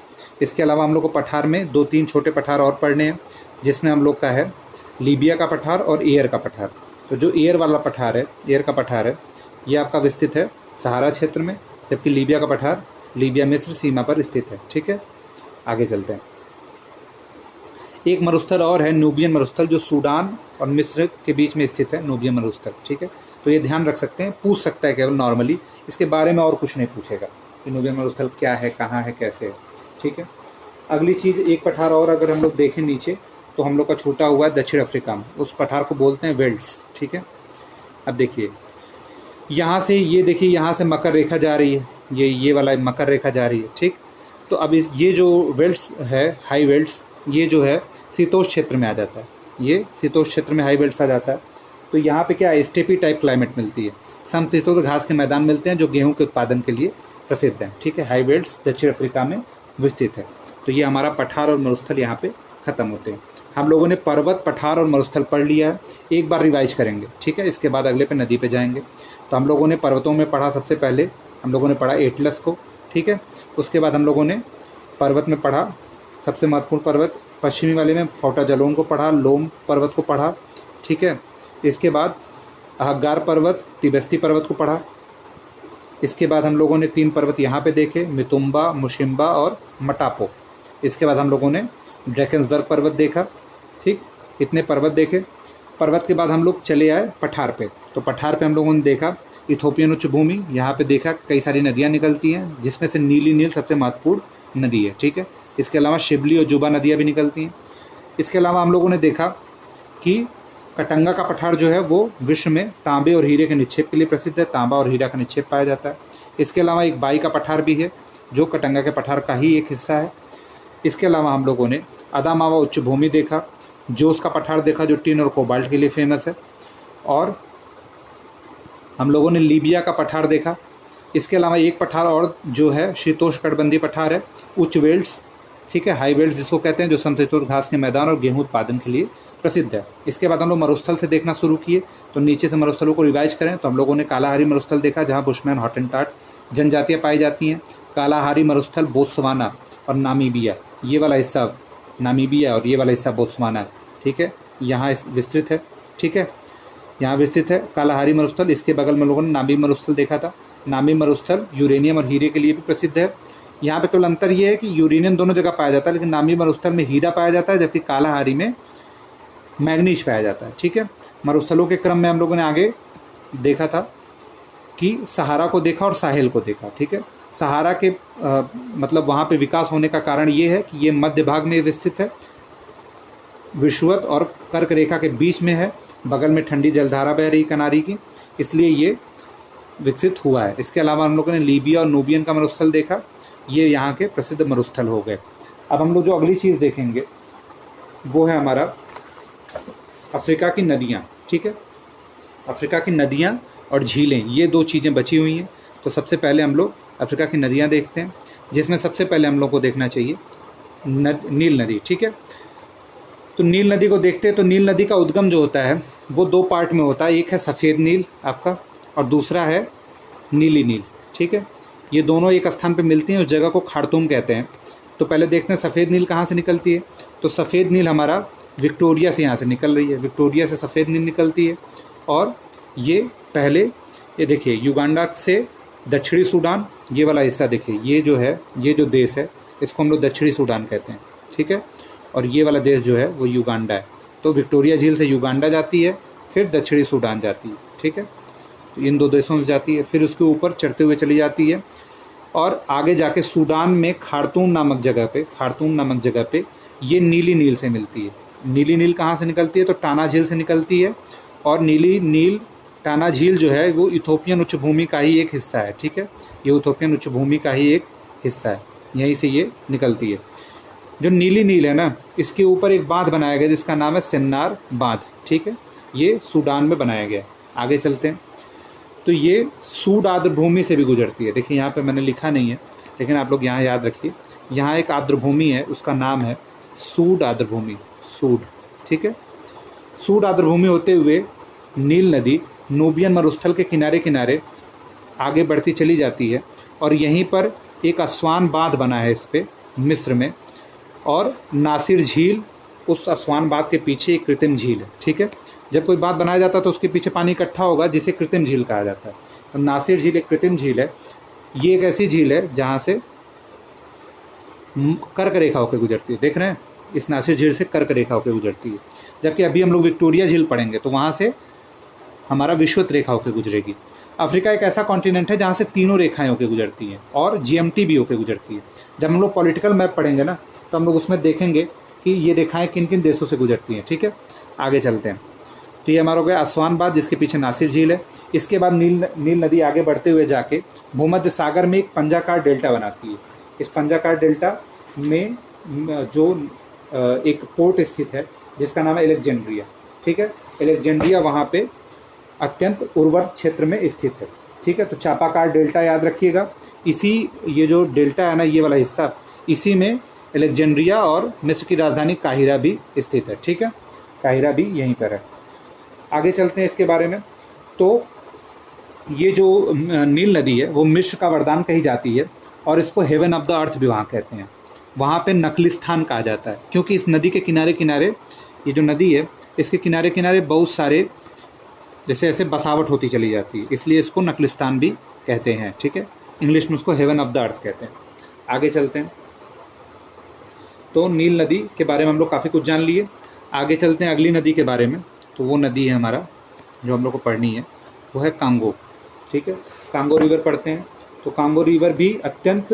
इसके अलावा हम लोग को पठार में 2-3 छोटे पठार और पढ़ने हैं, जिसमें हम लोग का है लीबिया का पठार और एयर का पठार। तो जो एयर वाला पठार है, एयर का पठार है, ये आपका विस्तृत है सहारा क्षेत्र में, जबकि लीबिया का पठार लीबिया मिस्र सीमा पर स्थित है। ठीक है, आगे चलते हैं। एक मरुस्थल और है नूबियन मरुस्थल, जो सूडान और मिस्र के बीच में स्थित है, नूबियन मरुस्थल। ठीक है, तो ये ध्यान रख सकते हैं, पूछ सकता है केवल नॉर्मली, इसके बारे में और कुछ नहीं पूछेगा कि नूबियन मरुस्थल क्या है, कहाँ है, कैसे है। ठीक है, अगली चीज़ एक पठार और अगर हम लोग देखें नीचे तो हम लोग का छूटा हुआ है दक्षिण अफ्रीका में, उस पठार को बोलते हैं वेल्स। ठीक है, अब देखिए यहाँ से, ये देखिए यहाँ से मकर रेखा जा रही है, ये वाला मकर रेखा जा रही है। ठीक, तो अब ये जो वेल्ट्स है, हाई वेल्ट्स, ये जो है शीतोष्ण क्षेत्र में आ जाता है, ये शीतोष्ण क्षेत्र में हाई वेल्ट्स आ जाता है। तो यहाँ पे क्या है, स्टेपी टाइप क्लाइमेट मिलती है, समशीतोष्ण घास के मैदान मिलते हैं जो गेहूं के उत्पादन के लिए प्रसिद्ध हैं। ठीक है, हाई वेल्ट्स दक्षिण अफ्रीका में विस्तृत है। तो ये हमारा पठार और मरुस्थल यहाँ पे ख़त्म होते हैं। हम लोगों ने पर्वत, पठार और मरुस्थल पढ़ लिया है, एक बार रिवाइज करेंगे। ठीक है, इसके बाद अगले पे नदी पे जाएंगे। तो हम लोगों ने पर्वतों में पढ़ा, सबसे पहले हम लोगों ने पढ़ा एटलस को। ठीक है, उसके बाद हम लोगों ने पर्वत में पढ़ा, सबसे महत्वपूर्ण पर्वत पश्चिमी वाले में फोटा जलोन को पढ़ा, लोम पर्वत को पढ़ा। ठीक है, इसके बाद अहगार पर्वत, तिबेस्ती पर्वत को पढ़ा। इसके बाद हम लोगों ने 3 पर्वत यहाँ पे देखे, मितुम्बा, मुशिम्बा और मटापो। इसके बाद हम लोगों ने ड्रैकेंसबर्ग पर्वत देखा। ठीक, इतने पर्वत देखे। पर्वत के बाद हम लोग चले आए पठार पे। तो पठार पे हम लोगों ने देखा इथोपियन उच्च भूमि, यहाँ पे देखा कई सारी नदियाँ निकलती हैं, जिसमें से नीली नील सबसे महत्वपूर्ण नदी है, ठीक है। इसके अलावा शिबली और जुबा नदियाँ भी निकलती हैं। इसके अलावा हम लोगों ने देखा कि कटंगा का पठार जो है वो विश्व में तांबे और हीरे के निक्षेप के लिए प्रसिद्ध है, तांबा और हीरा का निक्षेप पाया जाता है। इसके अलावा एक बाई का पठार भी है जो कटंगा के पठार का ही एक हिस्सा है। इसके अलावा हम लोगों ने अदामावा उच्च भूमि देखा, जोस का पठार देखा जो टिन और कोबाल्ट के लिए फेमस है, और हम लोगों ने लीबिया का पठार देखा। इसके अलावा एक पठार और जो है शीतोष्णकटिबंधीय पठार है, उच्च वेल्ट्स, ठीक है, हाई वेल्ट्स जिसको कहते हैं, जो समशीतोष्ण घास के मैदान और गेहूं उत्पादन के लिए प्रसिद्ध है। इसके बाद हम लोग मरुस्थल से देखना शुरू किए, तो नीचे से मरुस्थलों को रिवाइज करें तो हम लोगों ने कालाहारी मरुस्थल देखा जहाँ बुशमैन हॉटेंटॉट जनजातियाँ पाई जाती हैं। कालाहारी मरुस्थल बोत्सवाना और नामीबिया, ये वाला हिस्सा नामीबिया और ये वाला हिस्सा बोत्सवाना है, ठीक है, यहाँ विस्तृत है, ठीक है, यहाँ विस्तृत है कालाहारी मरुस्थल। इसके बगल में लोगों ने नामी मरुस्थल देखा था। नामी मरुस्थल यूरेनियम और हीरे के लिए भी प्रसिद्ध है। यहाँ पे केवल अंतर ये है कि यूरेनियम दोनों जगह पाया जाता है, लेकिन नामी मरुस्थल में हीरा पाया जाता है जबकि कालाहारी में मैग्नीज पाया जाता है, ठीक है। मरुस्थलों के क्रम में हम लोगों ने आगे देखा था कि सहारा को देखा और साहेल को देखा, ठीक है। सहारा के मतलब वहाँ पे विकास होने का कारण ये है कि ये मध्य भाग में विस्तृत है, विषुवत और कर्क रेखा के बीच में है, बगल में ठंडी जलधारा बह रही कनारी की, इसलिए ये विकसित हुआ है। इसके अलावा हम लोगों ने लीबिया और नूबियन का मरुस्थल देखा, ये यहाँ के प्रसिद्ध मरुस्थल हो गए। अब हम लोग जो अगली चीज़ देखेंगे वो है हमारा अफ्रीका की नदियाँ, ठीक है। अफ्रीका की नदियाँ और झीलें, ये दो चीज़ें बची हुई हैं। तो सबसे पहले हम लोग अफ्रीका की नदियाँ देखते हैं, जिसमें सबसे पहले हम लोग को देखना चाहिए नील नदी, ठीक है। तो नील नदी को देखते हैं तो नील नदी का उद्गम जो होता है वो दो पार्ट में होता है, एक है सफ़ेद नील आपका और दूसरा है नीली नील, ठीक है। ये दोनों एक स्थान पे मिलती हैं, उस जगह को खार्तूम कहते हैं। तो पहले देखते हैं सफ़ेद नील कहाँ से निकलती है। तो सफ़ेद नील हमारा विक्टोरिया से यहाँ से निकल रही है, विक्टोरिया से सफ़ेद नील निकलती है। और ये पहले ये देखिए युगांडा से दक्षिणी सूडान, ये वाला हिस्सा देखिए, ये जो है, ये जो देश है इसको हम लोग दक्षिणी सूडान कहते हैं, ठीक है। और ये वाला देश जो है वो युगांडा है। तो विक्टोरिया झील से युगांडा जाती है, फिर दक्षिणी सूडान जाती है, ठीक है। तो इन दो देशों से जाती है, फिर उसके ऊपर चढ़ते हुए चली जाती है और आगे जाके सूडान में खार्तूम नामक जगह पे ये नीली नील से मिलती है। नीली नील कहाँ से निकलती है तो टाना झील से निकलती है, और नीली नील टाना झील जो है वो इथोपियन उच्च भूमि का ही एक हिस्सा है, ठीक है। ये इथोपियन उच्च भूमि का ही एक हिस्सा है, यहीं से ये निकलती है। जो नीली नील है ना, इसके ऊपर एक बांध बनाया गया जिसका नाम है सेन्नार बांध, ठीक है। ये सूडान में बनाया गया है। आगे चलते हैं तो ये सूड आर्द्र भूमि से भी गुजरती है। देखिए यहाँ पे मैंने लिखा नहीं है, लेकिन आप लोग यहाँ याद रखिए, यहाँ एक आर्द्र भूमि है, उसका नाम है सूड आर्द्र भूमि, सूड, ठीक है। सूड आर्द्र भूमि होते हुए नील नदी नूबियन मरुस्थल के किनारे किनारे आगे बढ़ती चली जाती है, और यहीं पर एक अस्वान बांध बना है इस पर मिस्र में, और नासिर झील उस अस्वान बांध के पीछे एक कृत्रिम झील है, ठीक है। जब कोई बांध बनाया जाता है तो उसके पीछे पानी इकट्ठा होगा जिसे कृत्रिम झील कहा जाता है। तो नासिर झील एक कृत्रिम झील है। ये एक ऐसी झील है जहाँ से कर्क रेखा होकर गुजरती है, देख रहे हैं, इस नासिर झील से कर्क रेखा होकर गुजरती है। जबकि अभी हम लोग विक्टोरिया झील पढ़ेंगे तो वहाँ से हमारा विषुवत रेखा होकर गुजरेगी। अफ्रीका एक ऐसा कॉन्टिनेंट है जहाँ से तीनों रेखाएं होकर गुजरती हैं और जीएमटी भी होकर गुजरती है। जब हम लोग पॉलिटिकल मैप पढ़ेंगे ना तो हम लोग उसमें देखेंगे कि ये रेखाएं किन किन देशों से गुजरती हैं, ठीक है। आगे चलते हैं तो ये हमारा हो गया अस्वान बांध जिसके पीछे नासिर झील है। इसके बाद नील नदी आगे बढ़ते हुए जाके भूमध्य सागर में एक पंजाकार डेल्टा बनाती है। इस पंजाकार डेल्टा में जो एक पोर्ट स्थित है जिसका नाम है एलेक्जेंड्रिया, ठीक है। एलेक्जेंड्रिया वहाँ पे अत्यंत उर्वर क्षेत्र में स्थित है, ठीक है। तो चापाकार डेल्टा याद रखिएगा, इसी ये जो डेल्टा है ना, ये वाला हिस्सा, इसी में एलेक्जेंड्रिया और मिस्र की राजधानी काहिरा भी स्थित है, ठीक है। काहिरा भी यहीं पर है। आगे चलते हैं इसके बारे में। तो ये जो नील नदी है वो मिस्र का वरदान कही जाती है, और इसको हेवन ऑफ द अर्थ भी वहाँ कहते हैं। वहाँ पे नखलिस्तान कहा जाता है क्योंकि इस नदी के किनारे किनारे, ये जो नदी है इसके किनारे किनारे बहुत सारे जैसे ऐसे बसावट होती चली जाती है, इसलिए इसको नखलिस्तान भी कहते हैं, ठीक है। इंग्लिश में उसको हेवन ऑफ द अर्थ कहते हैं। आगे चलते हैं तो नील नदी के बारे में हम लोग काफ़ी कुछ जान लिए। आगे चलते हैं अगली नदी के बारे में। तो वो नदी है हमारा जो हम लोग को पढ़नी है, वो है कांगो, ठीक है। कांगो रिवर पढ़ते हैं। तो कांगो रिवर भी अत्यंत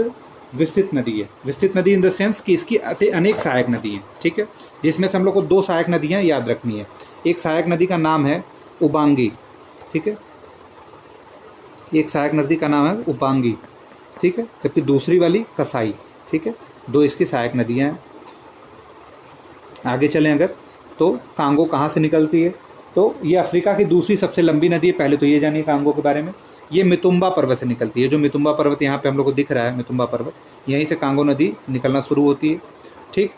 विस्तृत नदी है। विस्तृत नदी इन द सेंस कि इसकी अनेक सहायक नदी हैं, ठीक है, जिसमें से हम लोग को 2 सहायक नदियाँ याद रखनी है। एक सहायक नदी का नाम है उबांगी, ठीक है, एक सहायक नदी का नाम है उबांगी, ठीक है, जबकि दूसरी वाली कसाई, ठीक है, 2 इसकी सहायक नदियाँ हैं। आगे चलें अगर, तो कांगो कहाँ से निकलती है, तो ये अफ्रीका की दूसरी सबसे लंबी नदी है। पहले तो ये जानिए कांगो के बारे में। ये मितुम्बा पर्वत से निकलती है। जो मितुम्बा पर्वत यहाँ पे हम लोग को दिख रहा है, मितुम्बा पर्वत, यहीं से कांगो नदी निकलना शुरू होती है, ठीक।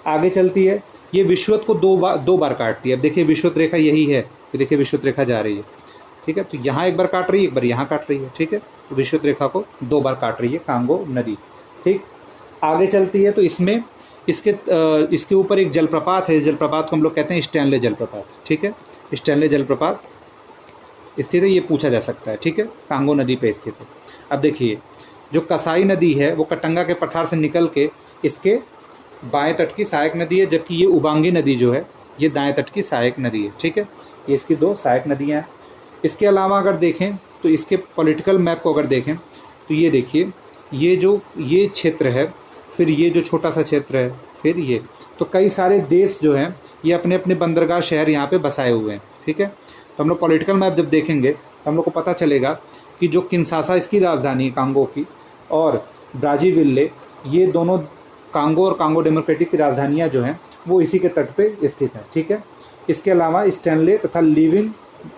आगे चलती है, ये विषुवत को दो बार काटती है। अब देखिए विषुवत रेखा यही है, तो देखिए विषुवत रेखा जा रही है, ठीक है, तो यहाँ एक बार काट रही है, एक बार यहाँ काट रही है, ठीक है, तो विषुवत रेखा को 2 बार काट रही है कांगो नदी, ठीक। आगे चलती है तो इसमें इसके ऊपर एक जलप्रपात है। जलप्रपात को हम लोग कहते हैं स्टैनले जलप्रपात, ठीक है, स्टैनले जलप्रपात स्थित है, ये पूछा जा सकता है, ठीक है, कांगो नदी पे स्थित है। अब देखिए जो कसाई नदी है वो कटंगा के पठार से निकल के इसके बाएं तट की सहायक नदी है, जबकि ये उबांगी नदी जो है ये दाएं तट की सहायक नदी है, ठीक है, ये इसकी 2 सहायक नदियाँ हैं। इसके अलावा अगर देखें तो इसके पॉलिटिकल मैप को अगर देखें तो ये देखिए, ये क्षेत्र है, फिर ये जो छोटा सा क्षेत्र है, फिर ये, तो कई सारे देश जो हैं ये अपने अपने बंदरगाह शहर यहाँ पे बसाए हुए हैं, ठीक है। तो हम लोग पॉलिटिकल मैप जब देखेंगे तो हम लोग को पता चलेगा कि जो किन्शासा इसकी राजधानी है कांगो की, और ब्राज़ीविले, ये दोनों कांगो और कांगो डेमोक्रेटिक की राजधानियाँ जो हैं वो इसी के तट पे स्थित हैं, ठीक है। इसके अलावा स्टैनले तथा लिविंग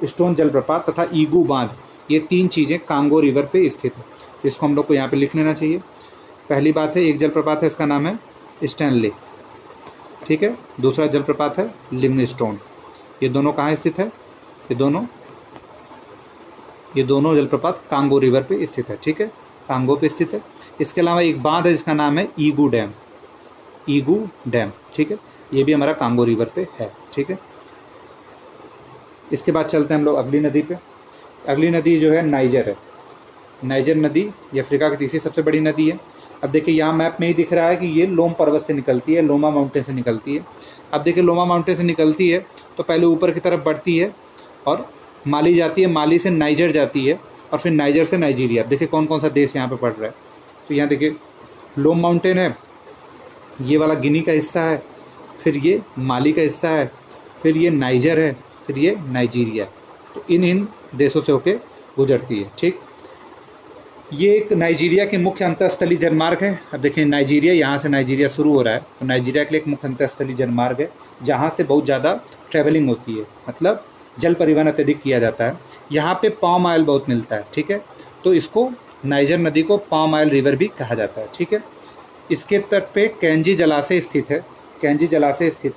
स्टोन जलप्रपात तथा ईगू बांध, ये 3 चीज़ें कांगो रिवर पे स्थित है। तो इसको हम लोग को यहाँ पे लिख लेना चाहिए। पहली बात है, एक जलप्रपात है, इसका नाम है स्टैनले, ठीक है, दूसरा जलप्रपात है लिविंगस्टोन। ये दोनों कहाँ स्थित है, ये दोनों जलप्रपात कांगो रिवर पे स्थित है, ठीक है, कांगो पे स्थित है। इसके अलावा एक बांध है जिसका नाम है ईगू डैम, ठीक है, ये भी हमारा कांगो रिवर पे है, ठीक है। इसके बाद चलते हैं हम लोग अगली नदी पे। अगली नदी जो है नाइजर है। नाइजर नदी ये अफ्रीका की तीसरी सबसे बड़ी नदी है। अब देखिए यहाँ मैप में ही दिख रहा है कि ये लोम पर्वत से निकलती है, लोमा माउंटेन से निकलती है। अब देखिए लोमा माउंटेन से निकलती है तो पहले ऊपर की तरफ बढ़ती है और माली जाती है, माली से नाइजर जाती है, और फिर नाइजर से नाइजीरिया। देखिए कौन कौन सा देश यहाँ पे पड़ रहा है, तो यहाँ देखिए लोम माउंटेन है, ये वाला गिनी का हिस्सा है, फिर ये माली का हिस्सा है, फिर ये नाइजर है, फिर ये नाइजीरिया। तो इन देशों से होके गुजरती है, ठीक। ये एक नाइजीरिया के मुख्य अंतरस्थलीय जलमार्ग है। अब देखिए नाइजीरिया, यहाँ से नाइजीरिया शुरू हो रहा है, तो नाइजीरिया के लिए एक मुख्य अंतरस्थलीय जलमार्ग है जहाँ से बहुत ज़्यादा ट्रैवलिंग होती है, मतलब जल परिवहन अत्यधिक किया जाता है। यहाँ पे पाम ऑयल बहुत मिलता है, ठीक है, तो इसको नाइजर नदी को पाम ऑयल रिवर भी कहा जाता है, ठीक है। इसके तट पे कैंजी जलाशय स्थित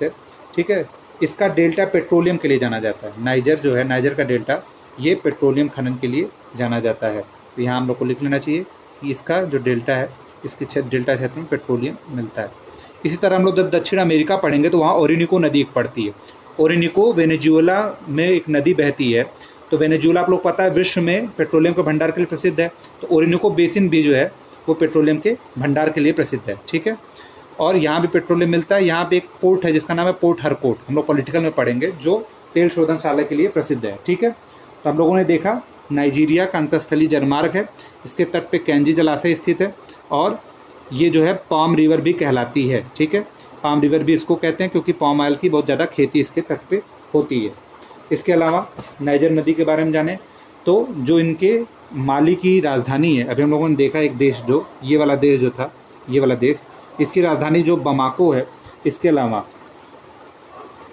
है, ठीक है। इसका डेल्टा पेट्रोलियम के लिए जाना जाता है। नाइजर जो है, नाइजर का डेल्टा, ये पेट्रोलियम खनन के लिए जाना जाता है। तो यहाँ हम लोग को लिख लेना चाहिए कि इसका जो डेल्टा है, इसके डेल्टा क्षेत्र में पेट्रोलियम मिलता है। इसी तरह हम लोग जब दक्षिण अमेरिका पढ़ेंगे तो वहाँ ओरिनिको नदी एक पड़ती है। ओरिनिको वेनेजुएला में एक नदी बहती है। तो वेनेजुएला आप लोग पता है विश्व में पेट्रोलियम के भंडार के लिए प्रसिद्ध है, तो ओरिनिको बेसिन भी जो है वो पेट्रोलियम के भंडार के लिए प्रसिद्ध है, ठीक है। और यहाँ भी पेट्रोलियम मिलता है। यहाँ पे एक पोर्ट है जिसका नाम है पोर्ट हरकोट, हम लोग पॉलिटिकल में पढ़ेंगे, जो तेल शोधनशाला के लिए प्रसिद्ध है, ठीक है। तो हम लोगों ने देखा नाइजीरिया का अंतरस्थलीय जलमार्ग है, इसके तट पे कैंजी जलाशय स्थित है, और ये जो है पाम रिवर भी कहलाती है, ठीक है। पाम रिवर भी इसको कहते हैं क्योंकि पाम ऑयल की बहुत ज़्यादा खेती इसके तट पे होती है। इसके अलावा नाइजर नदी के बारे में जाने तो जो इनके माली की राजधानी है, अभी हम लोगों ने देखा एक देश, जो ये वाला देश जो था, ये वाला देश, इसकी राजधानी जो बमाको है। इसके अलावा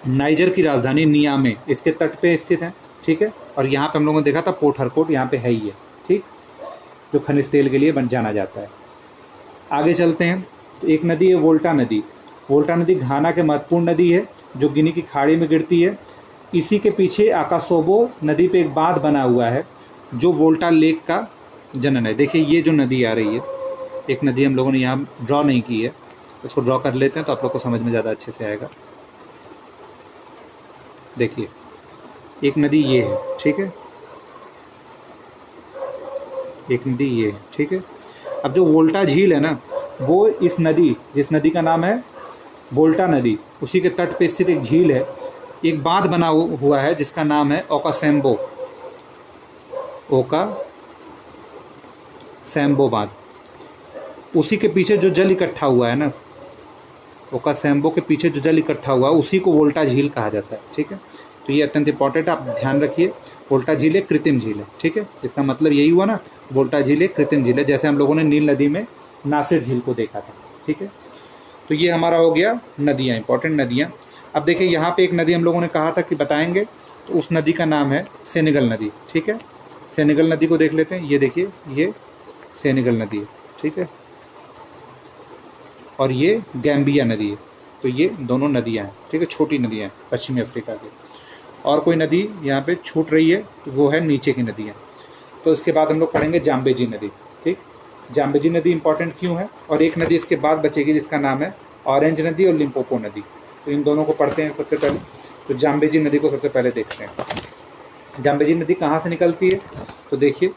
नाइजर की राजधानी नियामे इसके तट पे स्थित है, ठीक है। और यहाँ पे हम लोगों ने देखा था पोर्ट हरकोट यहाँ पे है ही है, ठीक, जो खनिज तेल के लिए जाना जाता है। आगे चलते हैं तो एक नदी है वोल्टा नदी। वोल्टा नदी घाना के महत्वपूर्ण नदी है जो गिनी की खाड़ी में गिरती है। इसी के पीछे आकासोबो नदी पे एक बांध बना हुआ है जो वोल्टा लेक का जनन है। देखिए ये जो नदी आ रही है, एक नदी हम लोगों ने यहाँ ड्रॉ नहीं की है, उसको ड्रॉ कर लेते हैं तो आप लोग को समझ में ज़्यादा अच्छे से आएगा। देखिए एक नदी ये है, ठीक है, एक नदी ये है, ठीक है। अब जो वोल्टा झील है ना, वो इस नदी, जिस नदी का नाम है वोल्टा नदी, उसी के तट पे स्थित एक झील है। एक बांध बना हुआ है जिसका नाम है ओकासेम्बो बांध। उसी के पीछे जो जल इकट्ठा हुआ है ना, ओकासेम्बो के पीछे जो जल इकट्ठा हुआ है उसी को वोल्टा झील कहा जाता है। ठीक है, तो ये अत्यंत इंपॉर्टेंट है, आप ध्यान रखिए। वोल्टा झील एक कृत्रिम झील है। ठीक है, इसका मतलब यही हुआ ना, वोल्टा झील एक कृत्रिम झील है, जैसे हम लोगों ने नील नदी में नासिर झील को देखा था। ठीक है, तो ये हमारा हो गया नदियाँ, इंपॉर्टेंट नदियाँ। अब देखिए यहाँ पे एक नदी हम लोगों ने कहा था कि बताएंगे, तो उस नदी का नाम है सेनेगल नदी। ठीक है, सेनेगल नदी को देख लेते हैं। ये देखिए, ये सेनेगल नदी है। ठीक है, और ये गैम्बिया नदी है। तो ये दोनों नदियाँ हैं। ठीक है, छोटी नदियाँ हैं पश्चिमी अफ्रीका की। और कोई नदी यहाँ पे छूट रही है, वो है नीचे की नदियाँ। तो इसके बाद हम लोग पढ़ेंगे जाम्बेजी नदी। ठीक, जाम्बेजी नदी इंपॉर्टेंट क्यों है, और एक नदी इसके बाद बचेगी जिसका नाम है ऑरेंज नदी और लिम्पोपो नदी। तो इन दोनों को पढ़ते हैं सबसे पहले। तो जाम्बेजी नदी को सबसे पहले देखते हैं। जाम्बेजी नदी कहाँ से निकलती है, तो देखिए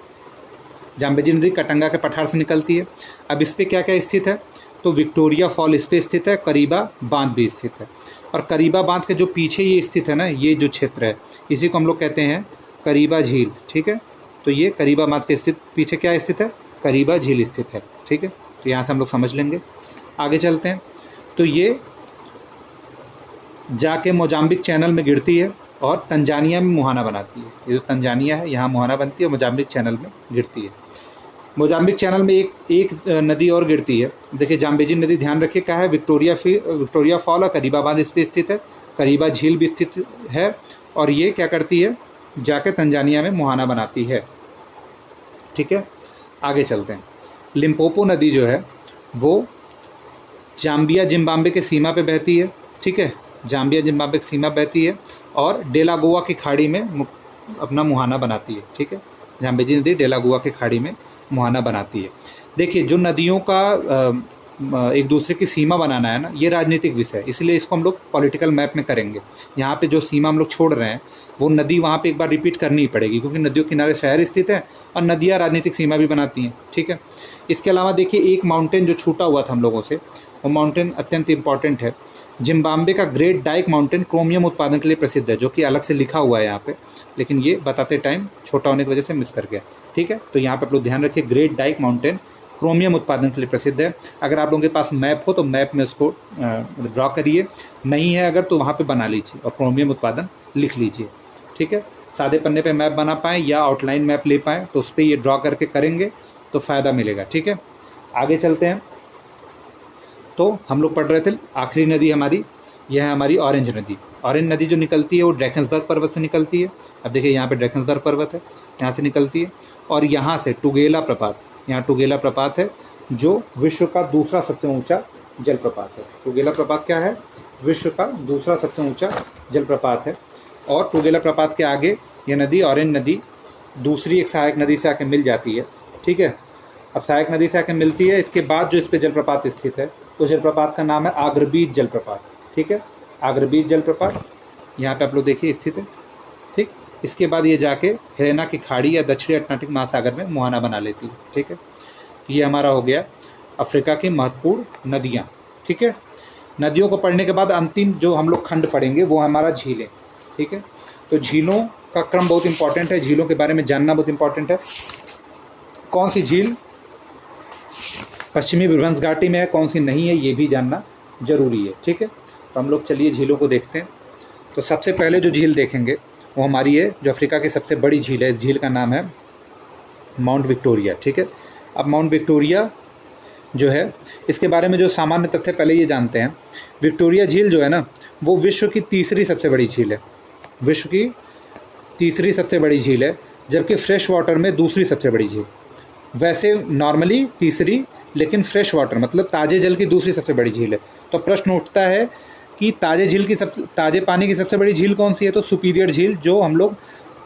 जाम्बेजी नदी कटंगा के पठार से निकलती है। अब इस पर क्या क्या स्थित है, तो विक्टोरिया फॉल इस पर स्थित है, करीबा बांध भी स्थित है। और करीबा बांध के जो पीछे ये स्थित है ना, ये जो क्षेत्र है, इसी को हम लोग कहते हैं करीबा झील। ठीक है, तो ये करीबा बांध के स्थित पीछे क्या स्थित है, करीबा झील स्थित है। ठीक है, तो यहाँ से हम लोग समझ लेंगे। आगे चलते हैं। तो ये जाके मोजाम्बिक चैनल में गिरती है और तंजानिया में मुहाना बनाती है। ये जो तंजानिया है, यहाँ मुहाना बनती है और मोजाम्बिक चैनल में गिरती है। मोजाम्बिक चैनल में एक नदी और गिरती है। देखिए जाम्बेजी नदी, ध्यान रखिए क्या है, विक्टोरिया फॉल और करीबा बांध इस पर स्थित है, करीबा झील भी स्थित है, और ये क्या करती है, जाके तंजानिया में मुहाना बनाती है। ठीक है, आगे चलते हैं। लिम्पोपो नदी जो है वो जाम्बिया जिम्बाब्वे के सीमा पे बहती है। ठीक है, जाम्बिया जिम्बाब्वे की सीमा बहती है और डेलागोआ की खाड़ी में अपना मुहाना बनाती है। ठीक है, जाम्बेजी नदी डेलागोआ की खाड़ी में मुहाना बनाती है। देखिए जो नदियों का एक दूसरे की सीमा बनाना है ना, ये राजनीतिक विषय है, इसलिए इसको हम लोग पॉलिटिकल मैप में करेंगे। यहाँ पे जो सीमा हम लोग छोड़ रहे हैं वो नदी वहाँ पे एक बार रिपीट करनी ही पड़ेगी, क्योंकि नदियों के किनारे शहर स्थित है और नदियाँ राजनीतिक सीमा भी बनाती हैं। ठीक है, इसके अलावा देखिए एक माउंटेन जो छूटा हुआ था हम लोगों से, वो माउंटेन अत्यंत इंपॉर्टेंट है। जिम्बाब्वे का ग्रेट डाइक माउंटेन क्रोमियम उत्पादन के लिए प्रसिद्ध है, जो कि अलग से लिखा हुआ है यहाँ पे, लेकिन ये बताते टाइम छोटा होने की वजह से मिस कर गया। ठीक है, तो यहाँ पे आप लोग ध्यान रखिए, ग्रेट डाइक माउंटेन क्रोमियम उत्पादन के लिए प्रसिद्ध है। अगर आप लोगों के पास मैप हो तो मैप में उसको ड्रॉ करिए, नहीं है अगर तो वहाँ पे बना लीजिए और क्रोमियम उत्पादन लिख लीजिए। ठीक है, सादे पन्ने पे मैप बना पाएँ या आउटलाइन मैप ले पाएँ तो उस पर ये ड्रॉ करके करेंगे तो फ़ायदा मिलेगा। ठीक है, आगे चलते हैं। तो हम लोग पढ़ रहे थे आखिरी नदी हमारी, यह है हमारी ऑरेंज नदी। ऑरेंज नदी जो निकलती है वो ड्रैकन्सबर्ग पर्वत से निकलती है। अब देखिए यहाँ पे ड्रैकन्सबर्ग पर्वत है, यहाँ से निकलती है, और यहाँ से टुगेला प्रपात, यहाँ टुगेला प्रपात है जो विश्व का दूसरा सबसे ऊंचा जलप्रपात है। टुगेला प्रपात क्या है, विश्व का दूसरा सबसे ऊंचा जलप्रपात है। और टुगेला प्रपात के आगे यह नदी, ऑरेंज नदी, दूसरी एक सहायक नदी से आके मिल जाती है। ठीक है, अब सहायक नदी से आके मिलती है, इसके बाद जो इस पर जलप्रपात स्थित है उस जलप्रपात का नाम है आग्रबीज जलप्रपात। ठीक है, आग्रबीज जलप्रपात यहाँ पे आप लोग देखिए स्थित है। ठीक, इसके बाद ये जाके हेलेना की खाड़ी या दक्षिणी अटलांटिक महासागर में मुहाना बना लेती है। ठीक है, ये हमारा हो गया अफ्रीका की महत्वपूर्ण नदियाँ। ठीक है, नदियों को पढ़ने के बाद अंतिम जो हम लोग खंड पढ़ेंगे वो हमारा झीलें। ठीक है, तो झीलों का क्रम बहुत इंपॉर्टेंट है, झीलों के बारे में जानना बहुत इंपॉर्टेंट है। कौन सी झील पश्चिमी भ्रंश घाटी में है, कौन सी नहीं है, ये भी जानना जरूरी है। ठीक है, तो हम लोग चलिए झीलों को देखते हैं। तो सबसे पहले जो झील देखेंगे वो हमारी है जो अफ्रीका की सबसे बड़ी झील है। इस झील का नाम है माउंट विक्टोरिया। ठीक है, अब माउंट विक्टोरिया जो है, इसके बारे में जो सामान्य तथ्य पहले ये जानते हैं। विक्टोरिया झील जो है ना, वो विश्व की तीसरी सबसे बड़ी झील है, विश्व की तीसरी सबसे बड़ी झील है, जबकि फ्रेश वाटर में दूसरी सबसे बड़ी झील। वैसे नॉर्मली तीसरी, लेकिन फ्रेश वाटर मतलब ताज़े जल की दूसरी सबसे बड़ी झील है। तो प्रश्न उठता है कि ताज़े पानी की सबसे बड़ी झील कौन सी है, तो सुपीरियर झील, जो हम लोग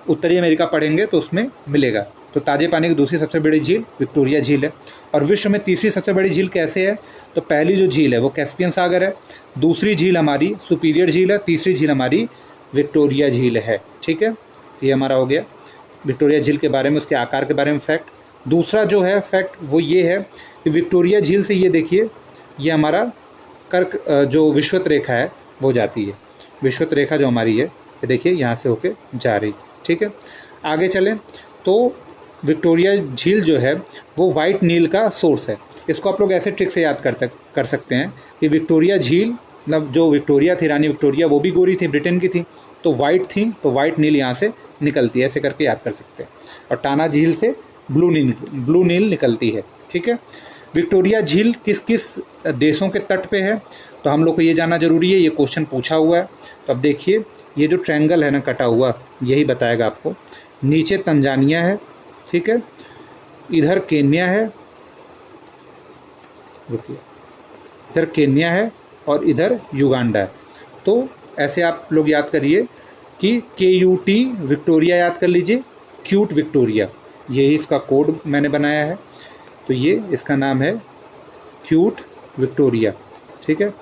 उत्तरी अमेरिका पढ़ेंगे तो उसमें मिलेगा। तो ताज़े पानी की दूसरी सबसे बड़ी झील विक्टोरिया झील है। और विश्व में तीसरी सबसे बड़ी झील कैसे है, तो पहली जो झील है वो कैस्पियन सागर है, दूसरी झील हमारी सुपीरियर झील है, तीसरी झील हमारी विक्टोरिया झील है। ठीक है, ये हमारा हो गया विक्टोरिया झील के बारे में, उसके आकार के बारे में फैक्ट। दूसरा जो है फैक्ट वो ये है कि विक्टोरिया झील से ये देखिए, ये हमारा कर्क जो विषुवत रेखा है वो जाती है। विषुवत रेखा जो हमारी है ये देखिए यहाँ से होके जा रही। ठीक है, आगे चलें तो विक्टोरिया झील जो है वो वाइट नील का सोर्स है। इसको आप लोग ऐसे ट्रिक से याद कर सकते हैं कि विक्टोरिया झील, मतलब जो विक्टोरिया थी, रानी विक्टोरिया, वो भी गोरी थी, ब्रिटेन की थी, तो वाइट थी, तो वाइट नील यहाँ से निकलती है, ऐसे करके याद कर सकते हैं। और टाना झील से ब्लू नील निकलती है। ठीक है, विक्टोरिया झील किस किस देशों के तट पे है, तो हम लोग को ये जानना जरूरी है, ये क्वेश्चन पूछा हुआ है। तो अब देखिए, ये जो ट्रायंगल है ना कटा हुआ, यही बताएगा आपको। नीचे तंजानिया है, ठीक है, इधर केन्या है, रुकिए, इधर केन्या है और इधर युगांडा है। तो ऐसे आप लोग याद करिए कि KUT विक्टोरिया याद कर लीजिए, क्यूट विक्टोरिया, यही इसका कोड मैंने बनाया है। तो ये इसका नाम है क्यूट विक्टोरिया। ठीक है,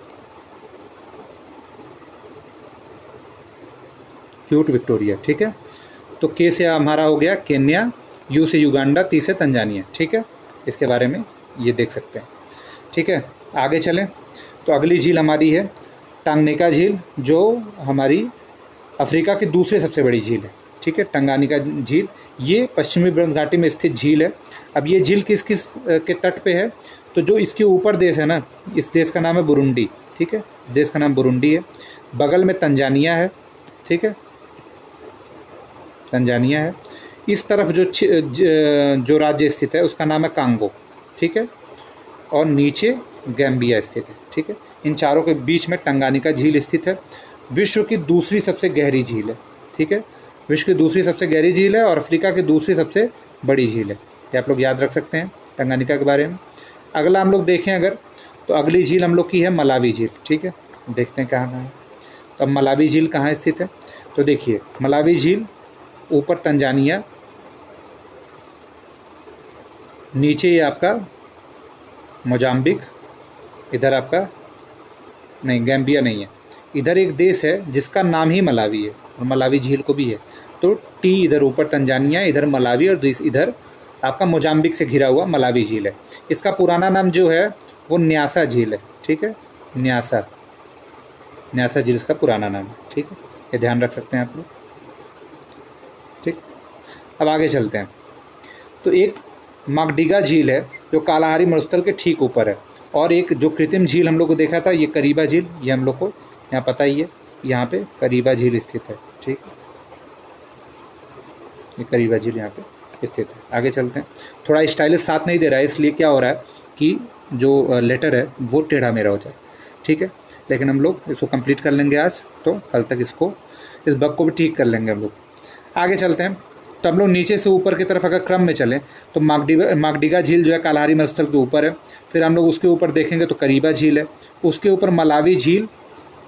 क्यूट विक्टोरिया। ठीक है, तो के से हमारा हो गया केन्या, यू से युगांडा, टी से तंजानिया। ठीक है, इसके बारे में ये देख सकते हैं। ठीक है, आगे चलें तो अगली झील हमारी है टांगनिका झील, जो हमारी अफ्रीका की दूसरी सबसे बड़ी झील है। ठीक है, टांगनिका झील, ये पश्चिमी ब्रह्म घाटी में स्थित झील है। अब ये झील किस किस के तट पे है, तो जो इसके ऊपर देश है ना, इस देश का नाम है बुरुंडी। ठीक है, देश का नाम बुरुंडी है। बगल में तंजानिया है। ठीक है, तंजानिया है। इस तरफ जो राज्य स्थित है उसका नाम है कांगो। ठीक है, और नीचे गैम्बिया स्थित है। ठीक है, इन चारों के बीच में टांगनिका झील स्थित है। विश्व की दूसरी सबसे गहरी झील है। ठीक है, विश्व की दूसरी सबसे गहरी झील है और अफ्रीका की दूसरी सबसे बड़ी झील है। ये आप लोग याद रख सकते हैं टांगनिका के बारे में। अगला हम लोग देखें अगर, तो अगली झील हम लोग की है मलावी झील। ठीक है, देखते हैं कहाँ है। तो अब मलावी झील कहाँ स्थित है, तो देखिए मलावी झील ऊपर तंजानिया, नीचे ये आपका मोजाम्बिक, इधर आपका नहीं, गैम्बिया नहीं है, इधर एक देश है जिसका नाम ही मलावी है और मलावी झील को भी है। तो टी इधर ऊपर तंजानिया, इधर मलावी और इधर आपका मोजाम्बिक से घिरा हुआ मलावी झील है। इसका पुराना नाम जो है वो न्यासा झील है। ठीक है, न्यासा झील इसका पुराना नाम है। ठीक है, ये ध्यान रख सकते हैं आप लोग। ठीक, अब आगे चलते हैं। तो एक मागडिगा झील है जो कालाहारी मरुस्थल के ठीक ऊपर है, और एक जो कृत्रिम झील हम लोग को देखा था, ये करीबा झील, ये हम लोग को यहाँ पता ही है, यहाँ पे करीबा झील स्थित है। ठीक, ये करीबा झील यहाँ पे स्थित है। आगे चलते हैं। थोड़ा स्टाइलिश साथ नहीं दे रहा है, इसलिए क्या हो रहा है कि जो लेटर है वो टेढ़ा मेरा हो जाए। ठीक है, लेकिन हम लोग इसको कंप्लीट कर लेंगे आज, तो कल तक इस बग को भी ठीक कर लेंगे हम लोग। आगे चलते हैं। तो हम लोग नीचे से ऊपर की तरफ अगर क्रम में चलें तो मागडिगा झील जो है कालाहारी मरुस्थल के ऊपर है। फिर हम लोग उसके ऊपर देखेंगे तो करीबा झील है, उसके ऊपर मलावी झील,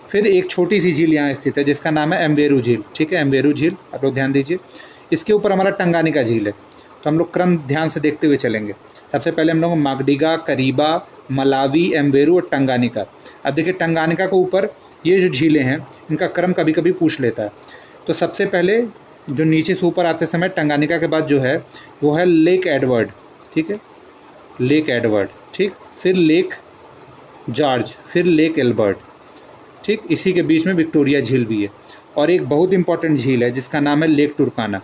फिर एक छोटी सी झील यहाँ स्थित है जिसका नाम है एम्वेरू झील। ठीक है, एम्वेरू झील आप लोग ध्यान दीजिए। इसके ऊपर हमारा टांगनिका झील है। तो हम लोग क्रम ध्यान से देखते हुए चलेंगे। सबसे पहले हम लोग मागडिगा, करीबा, मलावी, एम्वेरू और टांगनिका। अब देखिए टांगनिका के ऊपर ये जो झीलें हैं इनका क्रम कभी कभी पूछ लेता है। तो सबसे पहले जो नीचे से ऊपर आते समय टांगनिका के बाद जो है वो है लेक एडवर्ड। ठीक है, लेक एडवर्ड। ठीक, फिर लेक जॉर्ज, फिर लेक एल्बर्ट। ठीक, इसी के बीच में विक्टोरिया झील भी है, और एक बहुत इंपॉर्टेंट झील है जिसका नाम है lake Turkana.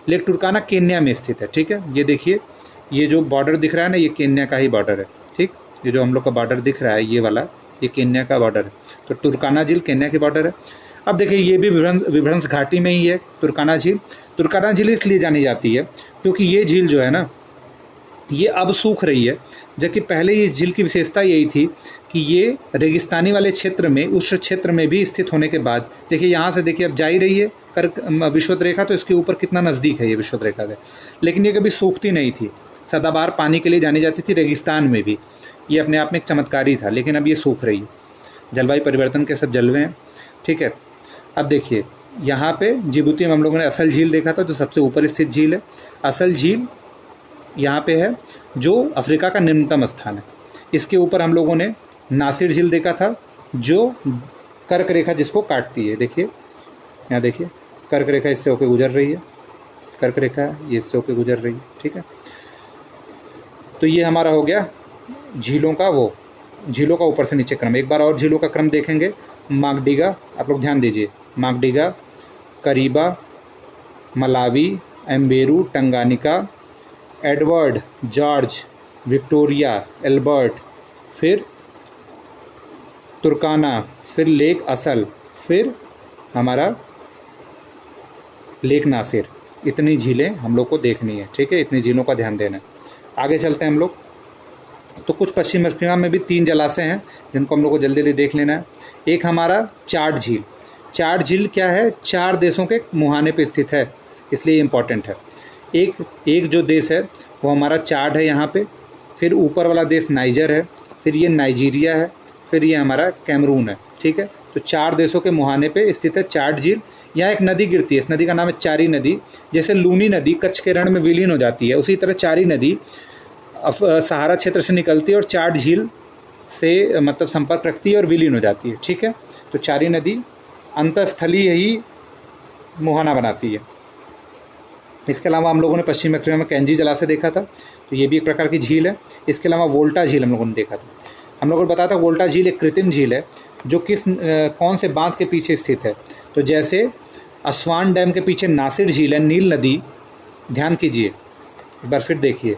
Lake Turkana Kenya में स्थित है। ठीक है, ये देखिए, ये जो बॉर्डर दिख रहा है ना, ये केन्या का ही बॉर्डर है। ठीक, ये जो हम लोग का बॉर्डर दिख रहा है ये वाला, ये केन्या का बॉर्डर है। तो टुर्काना झील केन्या की बॉर्डर है। अब देखिए ये भी विभ्रंश घाटी में ही है तुर्काना झील। तुर्काना झील इसलिए जानी जाती है क्योंकि ये झील जो है ना, ये अब सूख रही है, जबकि पहले इस झील की विशेषता यही थी कि ये रेगिस्तानी वाले क्षेत्र में, उस क्षेत्र में भी स्थित होने के बाद, देखिए यहाँ से देखिए अब जा ही रही है विषुवत रेखा, तो इसके ऊपर कितना नज़दीक है ये विषुवत रेखा से, लेकिन ये कभी सूखती नहीं थी। सदाबहार पानी के लिए जानी जाती थी रेगिस्तान में भी, ये अपने आप में एक चमत्कारी था, लेकिन अब ये सूख रही है। जलवायु परिवर्तन के सब जलवे हैं। ठीक है, अब देखिए यहाँ पे जिबूती में हम लोगों ने असल झील देखा था जो सबसे ऊपर स्थित झील है। असल झील यहाँ पे है जो अफ्रीका का निम्नतम स्थान है। इसके ऊपर हम लोगों ने नासिर झील देखा था जो कर्क रेखा जिसको काटती है। देखिए यहाँ देखिए कर्क रेखा इससे होकर गुजर रही है, कर्क रेखा ये इससे होकर गुजर रही है। ठीक है, तो ये हमारा हो गया झीलों का, वो झीलों का ऊपर से नीचे क्रम। एक बार और झीलों का क्रम देखेंगे। मागडिगा, आप लोग ध्यान दीजिए, मागडिगा, Kariba, Malawi, Mweru, Tanganyika, Edward, George, Victoria, Albert, फिर तुर्काना, फिर लेक असल, फिर हमारा लेक नासिर। इतनी झीलें हम लोग को देखनी है, ठीक है, इतनी झीलों का ध्यान देना है। आगे चलते हैं हम लोग। तो कुछ पश्चिम अफ्रीका में भी 3 जलाशय हैं जिनको हम लोग को जल्दी जल्दी देख लेना है। एक हमारा चाड झील। चाड झील क्या है, 4 देशों के मुहाने पे स्थित है, इसलिए इम्पॉर्टेंट है। एक जो देश है वो हमारा चाड है यहाँ पे, फिर ऊपर वाला देश नाइजर है, फिर ये नाइजीरिया है, फिर ये हमारा कैमरून है, ठीक है। तो 4 देशों के मुहाने पे स्थित है चाड झील। यहाँ एक नदी गिरती है, इस नदी का नाम है चारी नदी। जैसे लूनी नदी कच्छ के रण में विलीन हो जाती है, उसी तरह चारी नदी सहारा क्षेत्र से निकलती है और चाड झील से मतलब संपर्क रखती है और विलीन हो जाती है, ठीक है। तो चारी नदी अंतस्थलीय ही मुहाना बनाती है। इसके अलावा हम लोगों ने पश्चिम अफ्रीका में कैंजी जलाशय देखा था, तो ये भी एक प्रकार की झील है। इसके अलावा वोल्टा झील हम लोगों ने देखा था। हम लोगों को बताया था वोल्टा झील एक कृत्रिम झील है जो कौन से बांध के पीछे स्थित है। तो जैसे असवान डैम के पीछे नासिर झील है, नील नदी, ध्यान कीजिए एक बार फिर देखिए,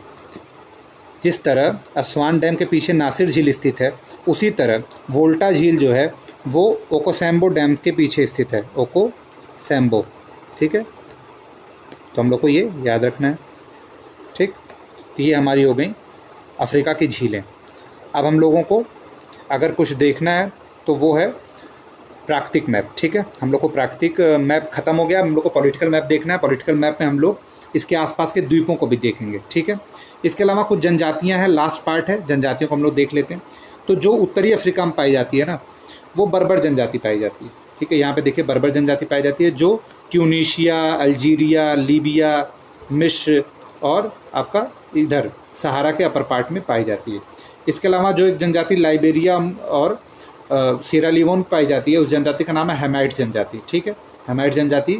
जिस तरह असवान डैम के पीछे नासिर झील स्थित है, उसी तरह वोल्टा झील जो है वो ओकोसैम्बो डैम के पीछे स्थित है, ओकोसैम्बो, ठीक है। तो हम लोग को ये याद रखना है, ठीक। तो ये हमारी हो गई अफ्रीका की झीलें। अब हम लोगों को अगर कुछ देखना है तो वो है प्राकृतिक मैप, ठीक है। हम लोग को प्राकृतिक मैप ख़त्म हो गया, हम लोग को पॉलिटिकल मैप देखना है। पॉलिटिकल मैप में हम लोग इसके आसपास के द्वीपों को भी देखेंगे, ठीक है। इसके अलावा कुछ जनजातियां हैं, लास्ट पार्ट है, जनजातियों को हम लोग देख लेते हैं। तो जो उत्तरी अफ्रीका में पाई जाती है ना, वो बर्बर जनजाति पाई जाती है, ठीक है। यहाँ पे देखिए बर्बर जनजाति पाई जाती है जो ट्यूनीशिया, अल्जीरिया, लीबिया, मिस्र और आपका इधर सहारा के अपर पार्ट में पाई जाती है। इसके अलावा जो एक जनजाति लाइबेरिया और सीरा लियोन पाई जाती है, उस जनजाति का नाम है हेमाइट जनजाति, ठीक है। हेमाइट जनजाति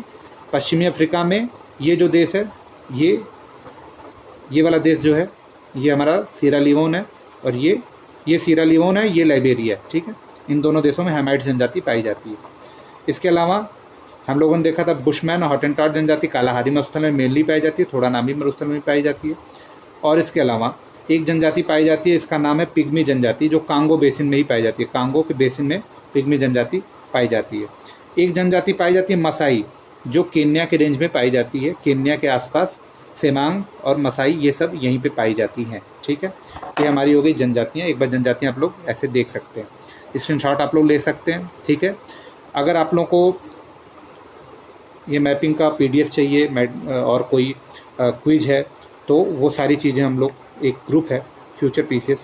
पश्चिमी अफ्रीका में, ये जो देश है, ये वाला देश जो है ये हमारा सीरा लियोन है, और ये सीरा लियोन है, ये लाइबेरिया है, ठीक है। इन दोनों देशों में हेमाइट जनजाति पाई जाती है। इसके अलावा हम लोगों ने देखा था बुशमैन और हॉटेंटॉट जनजाति कालाहारी मरुस्थल में मेनली पाई जाती है, थोड़ा नामी मरुस्थल में पाई जाती है। और इसके अलावा एक जनजाति पाई जाती है, इसका नाम है पिग्मी जनजाति, जो कांगो बेसिन में ही पाई जाती है। कांगो के बेसिन में पिग्मी जनजाति पाई जाती है। एक जनजाति पाई जाती है मसाई, जो केन्या के रेंज में पाई जाती है। केन्या के आसपास सेमांग और मसाई ये सब यहीं पे पाई जाती हैं, ठीक है। ये हमारी हो गई जनजातियाँ। एक बार जनजातियाँ आप लोग ऐसे देख सकते हैं, स्क्रीनशॉट आप लोग ले सकते हैं, ठीक है। अगर आप लोगों को ये मैपिंग का PDF चाहिए और कोई क्विज है, तो वो सारी चीज़ें हम लोग, एक ग्रुप है फ्यूचर PCS,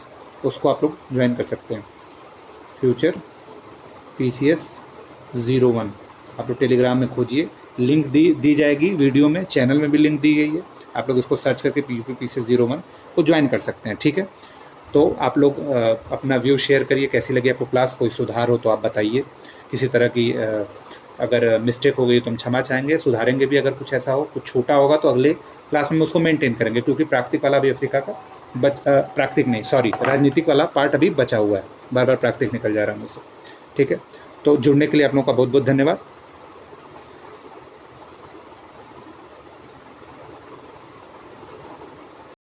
उसको आप लोग ज्वाइन कर सकते हैं। फ्यूचर PCS 01 आप लोग टेलीग्राम में खोजिए, लिंक दी जाएगी वीडियो में, चैनल में भी लिंक दी गई है। आप लोग इसको सर्च करके PCS 01 को ज्वाइन कर सकते हैं, ठीक है। तो आप लोग अपना व्यू शेयर करिए, कैसी लगी आपको क्लास, कोई सुधार हो तो आप बताइए। किसी तरह की अगर मिस्टेक हो गई तो हम क्षमा चाहेंगे, सुधारेंगे भी। अगर कुछ ऐसा हो, कुछ छोटा होगा तो अगले क्लास में उसको मेंटेन करेंगे, क्योंकि प्राकृतिक वाला भी अफ्रीका का राजनीतिक वाला पार्ट अभी बचा हुआ है, बार बार प्राकृतिक निकल जा रहा है मुझसे, ठीक है। तो जुड़ने के लिए आप लोगों का बहुत बहुत धन्यवाद।